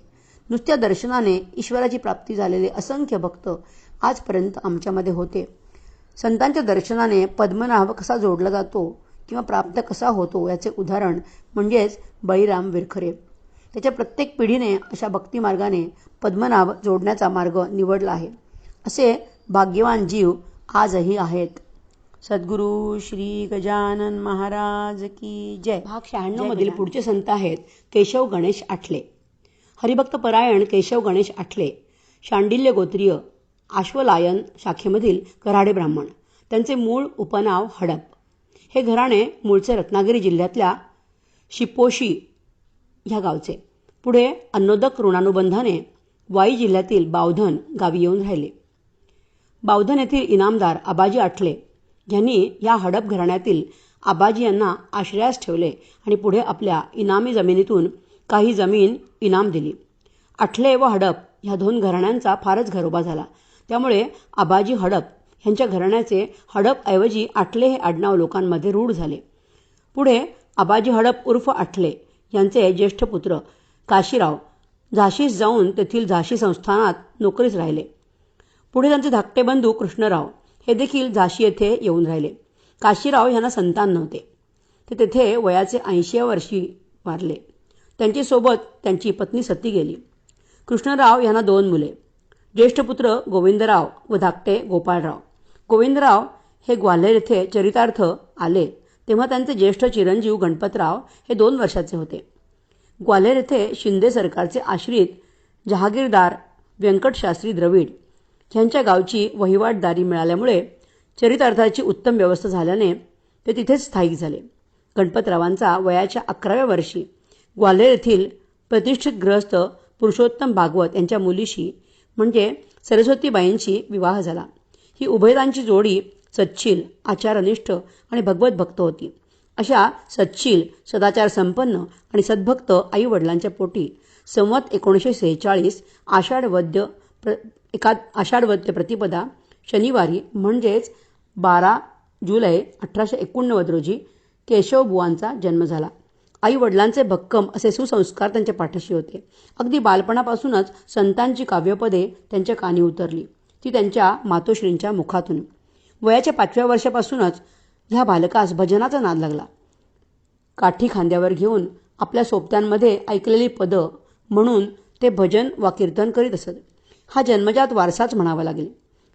नुसत्या दर्शनाने ईश्वराची प्राप्ती झालेले असंख्य भक्त आजपर्यंत आमच्यामध्ये होते. संतांच्या दर्शनाने पद्मनाभ कसा जोडला जातो किंवा प्राप्त कसा होतो याचे उदाहरण म्हणजेच बळीराम विरखरे. त्याच्या प्रत्येक पिढीने अशा भक्तिमार्गाने पद्मनाभ जोडण्याचा मार्ग निवडला आहे. असे भाग्यवान जीव आजही आहेत. सद्गुरू श्री गजानन महाराज की जय. भाग 96 मधील पुढचे संत आहेत केशव गणेश आठले. हरिभक्त परायण केशव गणेश आठले शांडिल्य गोत्रीय आश्वलायन शाखेमधील कऱ्हाडे ब्राह्मण. त्यांचे मूळ उपनाव हडप. हे घराणे मूळचे रत्नागिरी जिल्ह्यातल्या शिपोशी ह्या गावचे. पुढे अन्नोदक ऋणानुबंधाने वाई जिल्ह्यातील बावधन गावी येऊन राहिले. बावधन येथील इनामदार आबाजी आठले यांनी या हडप घराण्यातील आबाजी यांना आश्रयास ठेवले आणि पुढे आपल्या इनामी जमिनीतून काही जमीन इनाम दिली. आठले व हडप ह्या दोन घराण्यांचा फारच घरोबा झाला. त्यामुळे आबाजी हडप ह्यांच्या घराण्याचे हडपऐवजी आठले हे आडनाव लोकांमध्ये रूढ झाले. पुढे आबाजी हडप उर्फ आठले यांचे ज्येष्ठ पुत्र काशीराव झाशीस जाऊन तेथील झाशी संस्थानात नोकरीस राहिले. पुढे त्यांचे धाकटे बंधू कृष्णराव हे देखील झाशी येथे येऊन राहिले. काशीराव यांना संतान नव्हते. ते तेथे वयाचे 80व्या वर्षी वारले. त्यांच्यासोबत त्यांची पत्नी सती गेली. कृष्णराव यांना 2 मुले, ज्येष्ठ पुत्र गोविंदराव व धाकटे गोपाळराव. गोविंदराव हे ग्वाल्हेर येथे चरितार्थ आले तेव्हा त्यांचे ज्येष्ठ चिरंजीव गणपतराव हे 2 वर्षाचे होते. ग्वाल्हेर येथे शिंदे सरकारचे आश्रित जहागीरदार व्यंकटशास्त्री द्रविड ह्यांच्या गावची वहिवाटदारी मिळाल्यामुळे चरितार्थाची उत्तम व्यवस्था झाल्याने ते तिथेच स्थायिक झाले. गणपतरावांचा वयाच्या 11व्या वर्षी ग्वाल्हेर येथील प्रतिष्ठित गृहस्थ पुरुषोत्तम भागवत यांच्या मुलीशी म्हणजे सरस्वतीबाईंशी विवाह झाला. ही उभयतांची जोडी सच्शील, आचारनिष्ठ आणि भगवत भक्त होती. अशा सच्शील, सदाचार संपन्न आणि सद्भक्त आई वडिलांच्या पोटी संवत 1946 आषाढ वद्य प्रतिपदा शनिवारी म्हणजेच 12 जुलै 1889 रोजी केशवबुवांचा जन्म झाला. आई वडिलांचे भक्कम असे सुसंस्कार त्यांच्या पाठीशी होते. अगदी बालपणापासूनच संतांची काव्यपदे त्यांच्या कानी उतरली, ती त्यांच्या मातोश्रींच्या मुखातून. वयाच्या 5व्या वर्षापासूनच ह्या बालकास भजनाचा नाद लागला. काठी खांद्यावर घेऊन आपल्या सोबत्यांमध्ये ऐकलेली पदं म्हणून ते भजन वा कीर्तन करीत असत. हा जन्मजात वारसाच म्हणावा लागेल.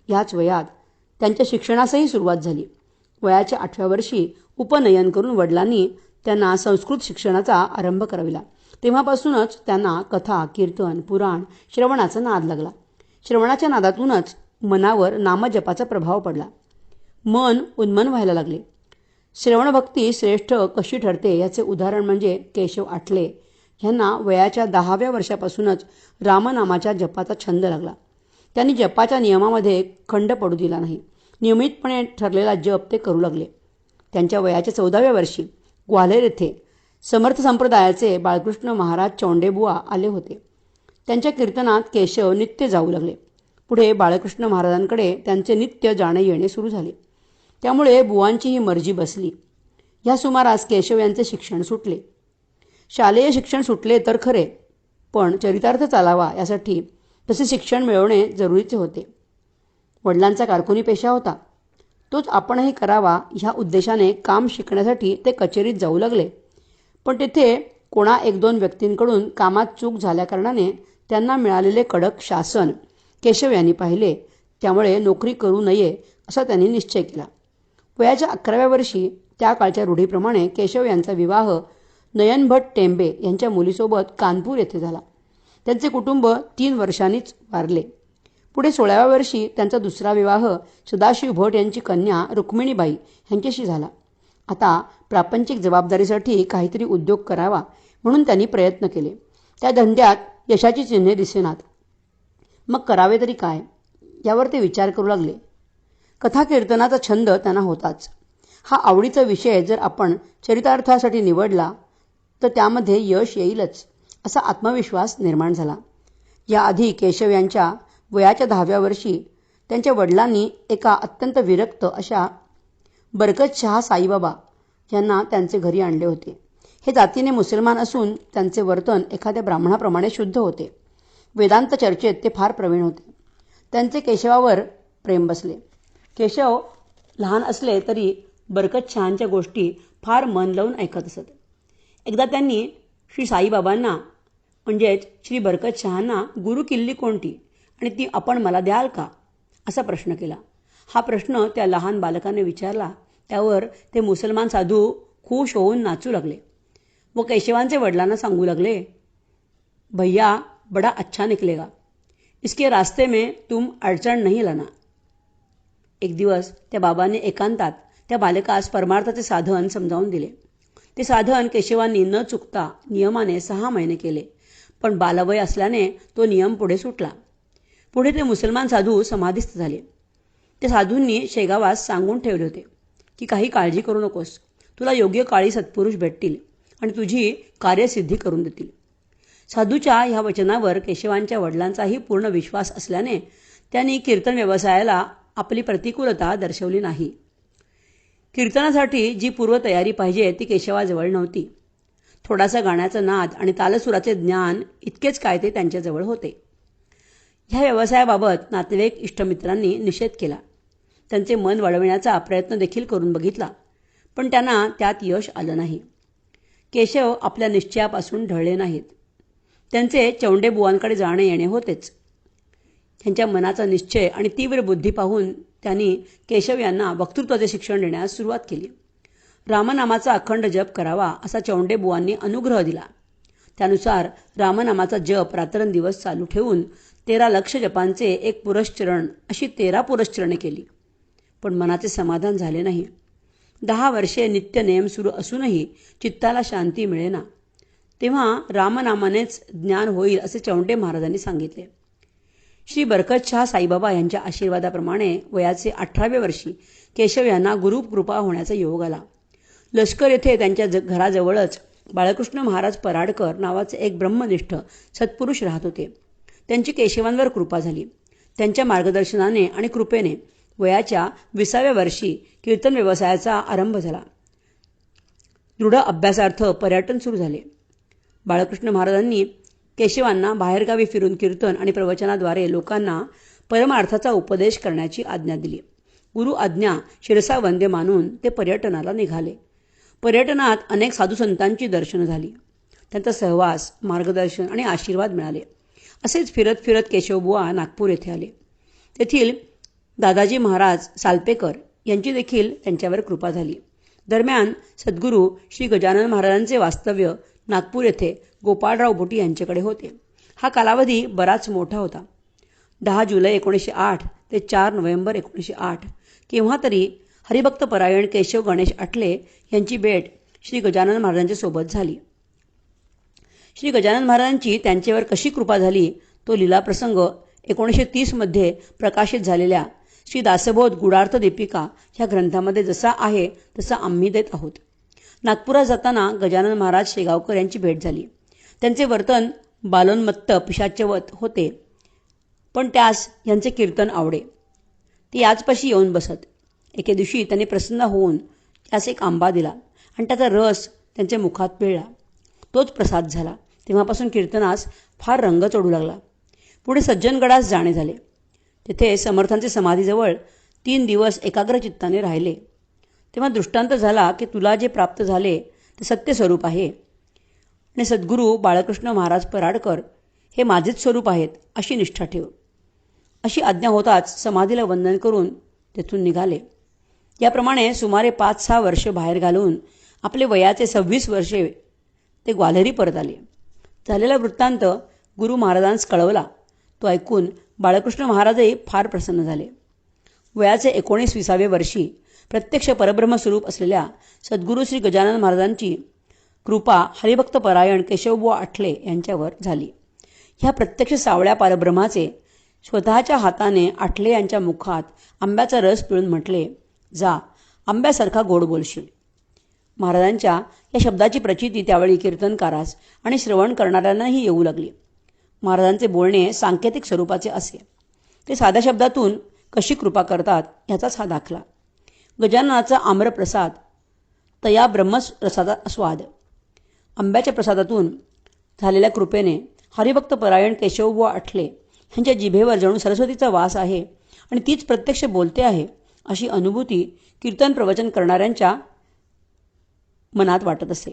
ह्याच वयात त्यांच्या शिक्षणासही सुरुवात झाली. वयाच्या 8व्या वर्षी उपनयन करून वडिलांनी त्यांना संस्कृत शिक्षणाचा आरंभ कराविला. तेव्हापासूनच त्यांना कथा, कीर्तन, पुराण श्रवणाचा नाद लागला. श्रवणाच्या नादातूनच मनावर नामजपाचा प्रभाव पडला. मन उन्मन व्हायला लागले. श्रवणभक्ती श्रेष्ठ कशी ठरते याचे उदाहरण म्हणजे केशव आठले ह्यांना वयाच्या 10व्या वर्षापासूनच रामनामाच्या जपाचा छंद लागला. त्यांनी जपाच्या नियमामध्ये खंड पडू दिला नाही. नियमितपणे ठरलेला जप ते करू लागले. त्यांच्या वयाच्या 14व्या वर्षी ग्वाल्हेर येथे समर्थ संप्रदायाचे बाळकृष्ण महाराज चौंडेबुवा आले होते. त्यांच्या कीर्तनात केशव नित्य जाऊ लागले. पुढे बाळकृष्ण महाराजांकडे त्यांचे नित्य जाणे येणे सुरू झाले. त्यामुळे बुवांची ही मर्जी बसली. ह्या सुमारास केशव यांचे शिक्षण सुटले. शालेय शिक्षण सुटले तर खरे, पण चरितार्थ चालावा यासाठी तसे शिक्षण मिळवणे जरुरीचे होते. वडिलांचा कारकुनी पेशा होता, तोच आपणही करावा ह्या उद्देशाने काम शिकण्यासाठी ते कचेरीत जाऊ लागले. पण तेथे कोणा 1-2 व्यक्तींकडून कामात चूक झाल्याकारणाने त्यांना मिळालेले कडक शासन केशव यांनी पाहिले. त्यामुळे नोकरी करू नये असा त्यांनी निश्चय केला. वयाच्या 11व्या वर्षी त्या काळच्या रूढीप्रमाणे केशव यांचा विवाह नयनभट टेंबे यांच्या मुलीसोबत कानपूर येथे झाला. त्यांचे कुटुंब 3 वर्षांनीच वारले. पुढे 16व्या वर्षी त्यांचा दुसरा विवाह सदाशिव भट यांची कन्या रुक्मिणीबाई यांच्याशी झाला. आता प्रापंचिक जबाबदारीसाठी काहीतरी उद्योग करावा म्हणून त्यांनी प्रयत्न केले. त्या धंद्यात यशाची चिन्हे दिसेनात. मग करावे तरी काय यावर ते विचार करू लागले. कथा कीर्तनाचा छंद त्यांना होताच. हा आवडीचा विषय जर आपण चरितार्थासाठी निवडला तर त्यामध्ये यश येईलच असा आत्मविश्वास निर्माण झाला. याआधी केशव यांच्या वयाच्या 10व्या वर्षी त्यांच्या वडिलांनी एका अत्यंत विरक्त अशा बरकत शहा साईबाबा यांना त्यांचे घरी आणले होते. हे जातीने मुसलमान असून त्यांचे वर्तन एखाद्या ब्राह्मणाप्रमाणे शुद्ध होते. वेदांत चर्चेत ते फार प्रवीण होते. त्यांचे केशवावर प्रेम बसले. केशव लहान असले तरी बरकत शहांच्या गोष्टी फार मन लावून ऐकत असत. एकदा त्यांनी श्री साईबाबांना म्हणजेच श्री बरकत शहांना गुरु किल्ली कोणती आणि ती आपण मला द्याल का असा प्रश्न केला. हा प्रश्न त्या लहान बालकाने विचारला. त्यावर ते मुसलमान साधू खुश होऊन नाचू लागले व केशवांचे वडिलांना सांगू लागले, भैया बड़ा अच्छा निकलेगा, इसके रास्ते में तुम अडचण नहीं लाना. एक दिवस त्या बाबांनी एकांतात त्या बालकास परमार्थाचे साधन समजावून दिले. ते साधन केशवांनी न चुकता नियमाने 6 महिने केले. पण बालवय असल्याने तो नियम पुढे सुटला. पुढे ते मुसलमान साधू समाधिस्थ झाले. त्या साधूंनी शेगावास सांगून ठेवले होते की काही काळजी करू नकोस, तुला योग्य काळी सत्पुरुष भेटतील आणि तुझी कार्यसिद्धी करून देतील. साधूच्या ह्या वचनावर केशवांच्या वडिलांचाही पूर्ण विश्वास असल्याने त्यांनी कीर्तन व्यवसायाला आपली प्रतिकूलता दर्शवली नाही. कीर्तनासाठी जी पूर्वतयारी पाहिजे ती केशवाजवळ नव्हती. थोडासा गाण्याचा नाद आणि तालसुराचे ज्ञान इतकेच काय ते त्यांच्याजवळ होते. ह्या व्यवसायाबाबत नातेवाईक इष्टमित्रांनी निषेध केला. त्यांचे मन वळविण्याचा प्रयत्न देखील करून बघितला, पण त्यांना त्यात यश आलं नाही. केशव आपल्या निश्चयापासून ढळले नाहीत. त्यांचे चौंडेबुवांकडे जाणे येणे होतेच. त्यांच्या मनाचा निश्चय आणि तीव्र बुद्धी पाहून त्यांनी केशव यांना वक्तृत्वाचे शिक्षण देण्यास सुरुवात केली. रामनामाचा अखंड जप करावा असा चौंडेबुवांनी अनुग्रह दिला. त्यानुसार रामनामाचा जप रात्रंदिवस चालू ठेवून 13 लक्ष जपांचे एक पुरश्चरण अशी 13 पुरश्चरणे केली. पण मनाचे समाधान झाले नाही. 10 वर्षे नित्य नेम सुरू असूनही चित्ताला शांती मिळेना. तेव्हा रामनामानेच ज्ञान होईल असे चौंडे महाराजांनी सांगितले. श्री बरकत शहा साईबाबा यांच्या आशीर्वादाप्रमाणे वयाचे 18व्या वर्षी केशव यांना गुरुकृपा होण्याचा योग आला. लष्कर येथे त्यांच्या घराजवळच बाळकृष्ण महाराज पराडकर नावाचे एक ब्रह्मनिष्ठ सत्पुरुष राहत होते. त्यांची केशवांवर कृपा झाली. त्यांच्या मार्गदर्शनाने आणि कृपेने वयाच्या 20व्या वर्षी कीर्तन व्यवसायाचा आरंभ झाला. दृढ अभ्यासार्थ पर्यटन सुरू झाले. बाळकृष्ण महाराजांनी केशवांना बाहेरगावी फिरून कीर्तन आणि प्रवचनाद्वारे लोकांना परमार्थाचा उपदेश करण्याची आज्ञा दिली. गुरु आज्ञा शिरसा वंदे मानून ते पर्यटनाला निघाले. पर्यटनात अनेक साधुसंतांची दर्शनं झाली. त्यांचा सहवास, मार्गदर्शन आणि आशीर्वाद मिळाले. असेच फिरत फिरत केशवबुवा नागपूर येथे आले. तेथील दादाजी महाराज सालपेकर यांची देखील त्यांच्यावर कृपा झाली. दरम्यान सद्गुरू श्री गजानन महाराजांचे वास्तव्य नागपूर येथे गोपाळराव भोटी यांच्याकडे होते. हा कालावधी बराच मोठा होता. 10 जुलै 1908 ते 4 नोव्हेंबर 1908 केव्हा तरी हरिभक्तपरायण केशव गणेश आठले यांची भेट श्री गजानन महाराजांच्या सोबत झाली. श्री गजानन महाराजांची त्यांच्यावर कशी कृपा झाली तो लीलाप्रसंग 1930 प्रकाशित झालेल्या श्री दासबोध गुढार्थ दीपिका ह्या ग्रंथामध्ये जसा आहे तसा आम्ही देत आहोत. नागपुरात जाताना गजानन महाराज शेगावकर यांची भेट झाली. त्यांचे वर्तन बालोन्मत्त पिशाच्यवत होते, पण त्यास यांचे कीर्तन आवडे. ते याचपाशी येऊन बसत. एके दिवशी त्यांनी प्रसन्न होऊन त्यास एक आंबा दिला आणि त्याचा रस त्यांच्या मुखात पिळला. तोच प्रसाद झाला. तेव्हापासून कीर्तनास फार रंग चढू लागला. पुढे सज्जनगडास जाणे झाले. तेथे समर्थांचे समाधीजवळ 3 दिवस एकाग्र चित्ताने राहिले. तेव्हा दृष्टांत झाला की तुला जे प्राप्त झाले ते सत्य स्वरूप आहे आणि सद्गुरू बाळकृष्ण महाराज पराडकर हे माझेच स्वरूप आहेत अशी निष्ठा ठेव. अशी आज्ञा होताच समाधीला वंदन करून तेथून निघाले. याप्रमाणे सुमारे 5-6 वर्ष बाहेर घालवून आपले वयाचे 26 वर्षे ते ग्वाल्हेरी परत आले. झालेला वृत्तांत गुरु महाराजांस कळवला. तो ऐकून बाळकृष्ण महाराजही फार प्रसन्न झाले. वयाचे 19 वर्षी प्रत्यक्ष परब्रह्मस्वरूप असलेल्या सद्गुरू श्री गजानन महाराजांची कृपा हरिभक्त परायण केशवबुवा आठले यांच्यावर झाली. ह्या प्रत्यक्ष सावळ्या परब्रह्माचे स्वतःच्या हाताने आठले यांच्या मुखात आंब्याचा रस पिळून म्हटले, जा, आंब्यासारखा गोड बोलशील. महाराजांच्या या शब्दाची प्रचिती त्यावेळी कीर्तनकारास आणि श्रवण करणाऱ्यांनाही येऊ लागली. महाराजांचे बोलणे सांकेतिक स्वरूपाचे असे. ते साध्या शब्दातून कशी कृपा करतात याचाच हा दाखला. गजाननाचा आम्रप्रसाद तया ब्रह्मरसाचा स्वाद. आंब्याच्या प्रसादातून झालेल्या कृपेने हरिभक्त परायण केशवबुवा आठले ह्यांच्या जिभेवर जणू सरस्वतीचा वास आहे आणि तीच प्रत्यक्ष बोलते आहे अशी अनुभूती कीर्तन प्रवचन करणाऱ्यांच्या मनात वाटत असे.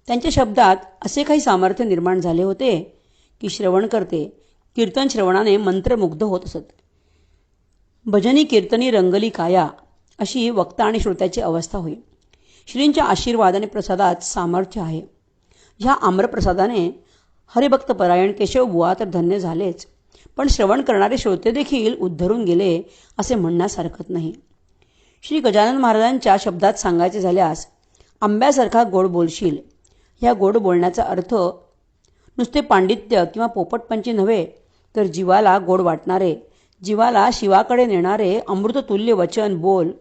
त्यांच्या शब्दात असे काही सामर्थ्य निर्माण झाले होते की श्रवण करते कीर्तन श्रवणाने मंत्रमुग्ध होत असत. भजनी कीर्तनी रंगली काया अशी वक्ता आणि श्रोत्याची अवस्था होई. श्रींच्या आशीर्वाद आणि प्रसादात सामर्थ्य आहे. ह्या आम्रप्रसादाने हरिभक्त परायण केशवबुवा तर धन्य झालेच, पण श्रवण करणारे श्रोते देखील उद्धरून गेले असे म्हणण्यास हरकत नाही. श्री गजानन महाराजांच्या शब्दात सांगायचे झाल्यास, आंब्यासारखा गोड बोलशील ह्या गोड बोलण्याचा अर्थ नुसते पांडित्य किंवा पोपटपंची नव्हे, तर जीवाला गोड वाटणारे, जीवाला शिवाकडे नेणारे अमृततुल्य वचन बोल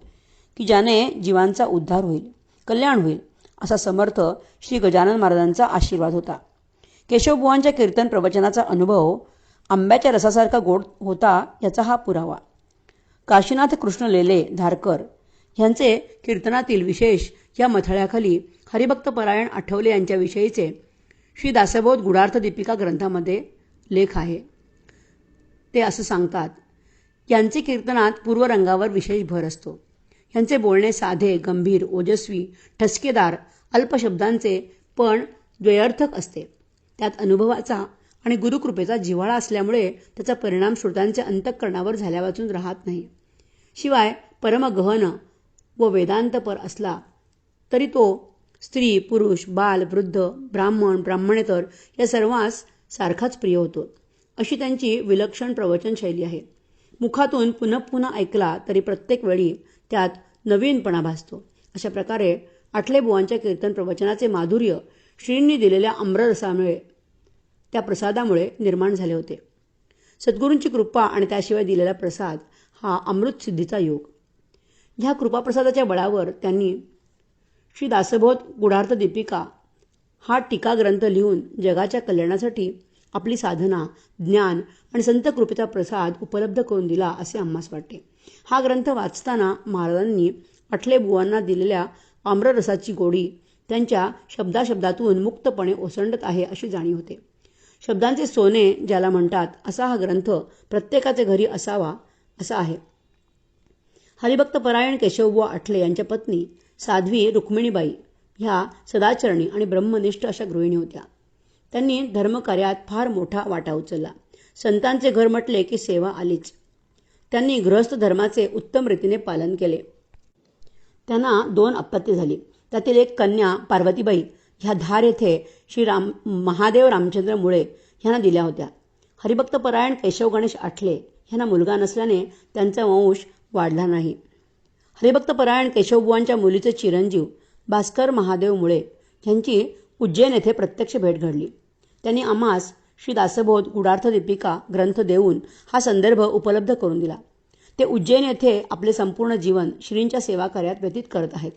की ज्याने जीवांचा उद्धार होईल, कल्याण होईल असा समर्थ श्री गजानन महाराजांचा आशीर्वाद होता. केशवबुवांच्या कीर्तन प्रवचनाचा अनुभव आंब्याच्या रसासारखा गोड होता याचा हा पुरावा. काशीनाथ कृष्ण लेले धारकर ह्यांचे कीर्तनातील विशेष या मथळ्याखाली हरिभक्त परायण आठवले यांच्याविषयीचे श्री दासबोध गुढार्थ दीपिका ग्रंथामध्ये लेख आहे. ते असं सांगतात, यांचे कीर्तनात पूर्वरंगावर विशेष भर असतो. यांचे बोलणे साधे, गंभीर, ओजस्वी, ठसकेदार, अल्प शब्दांचे पण द्वयर्थक असते. त्यात अनुभवाचा आणि गुरुकृपेचा जिव्हाळा असल्यामुळे त्याचा परिणाम श्रोत्यांच्या अंतःकरणावर झाल्यावाचून राहत नाही. शिवाय परमगहन व वेदांतपर असला तरी तो स्त्री, पुरुष, बाल, वृद्ध, ब्राह्मण, ब्राह्मणेतर या सर्वांस सारखाच प्रिय होतो. अशी त्यांची विलक्षण प्रवचन शैली आहे. मुखातून पुन्हा पुन्हा ऐकला तरी प्रत्येक वेळी त्यात नवीनपणा भासतो. अशा प्रकारे आठलेबुवांच्या कीर्तन प्रवचनाचे माधुर्य श्रींनी दिलेल्या आम्ररसामुळे, त्या प्रसादामुळे निर्माण झाले होते. सद्गुरूंची कृपा आणि त्याशिवाय दिलेला प्रसाद हा अमृत सिद्धीचा योग. ह्या कृपाप्रसादाच्या बळावर त्यांनी श्री दासबोध गुढार्थ दीपिका हा टीका ग्रंथ लिहून जगाच्या कल्याणासाठी आपली साधना, ज्ञान आणि संत कृपेचा प्रसाद उपलब्ध करून दिला असे आम्हास वाटते. हा ग्रंथ वाचताना महाराजांनी आठलेबुवांना दिलेल्या आम्ररसाची गोडी त्यांच्या शब्दाशब्दातून मुक्तपणे ओसंडत आहे अशी जाणीव होते. शब्दांचे सोने ज्याला म्हणतात असा हा ग्रंथ प्रत्येकाच्या घरी असावा असा आहे. हरिभक्त परायण केशवबुवा आठले यांच्या पत्नी साध्वी रुक्मिणीबाई ह्या सदाचरणी आणि ब्रह्मनिष्ठ अशा गृहिणी होत्या. त्यांनी धर्मकार्यात फार मोठा वाटा उचलला. संतांचे घर म्हटले की सेवा आलीच. त्यांनी गृहस्थ धर्माचे उत्तम रीतीने पालन केले. त्यांना 2 अपत्ये झाली. त्यातील एक कन्या पार्वतीबाई ह्या धार येथे महादेव रामचंद्र मुळे ह्यांना दिल्या होत्या. हरिभक्त परायण केशव गणेश आठले ह्यांना मुलगा नसल्याने त्यांचा वंश वाढला नाही. हरिभक्त परायण केशवबुवांच्या मुलीचे चिरंजीव भास्कर महादेव मुळे ह्यांची उज्जैन येथे प्रत्यक्ष भेट घडली. त्यांनी आम्हास श्री दासबोध गुढार्थ दीपिका ग्रंथ देऊन हा संदर्भ उपलब्ध करून दिला. ते उज्जैन येथे आपले संपूर्ण जीवन श्रींच्या सेवा कार्यात व्यतीत करत आहेत.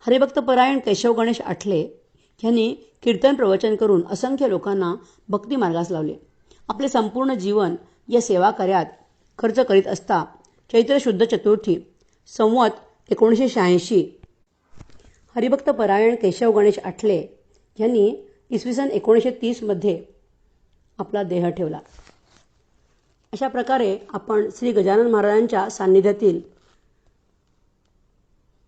हरिभक्त परायण केशव गणेश आठले ह्यांनी कीर्तन प्रवचन करून असंख्य लोकांना भक्ती मार्गास लावले. आपले संपूर्ण जीवन या सेवा कार्यात खर्च करीत असता चैत्र शुद्ध चतुर्थी संवत 1986 हरिभक्त परायण केशव गणेश आठले ह्यांनी इसवी सन 1930 आपला देह ठेवला. अशा प्रकारे आपण श्री गजानन महाराजांच्या सान्निध्यातील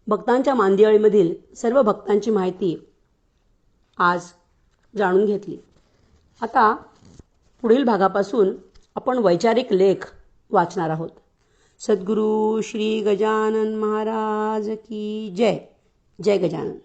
भक्तांच्या मांदियाळीमधील सर्व भक्तांची माहिती आज जाणून घेतली. आता पुढील भागापासून आपण वैचारिक लेख वाचणार आहोत. सद्गुरू श्री गजानन महाराज की जय. जय गजानन.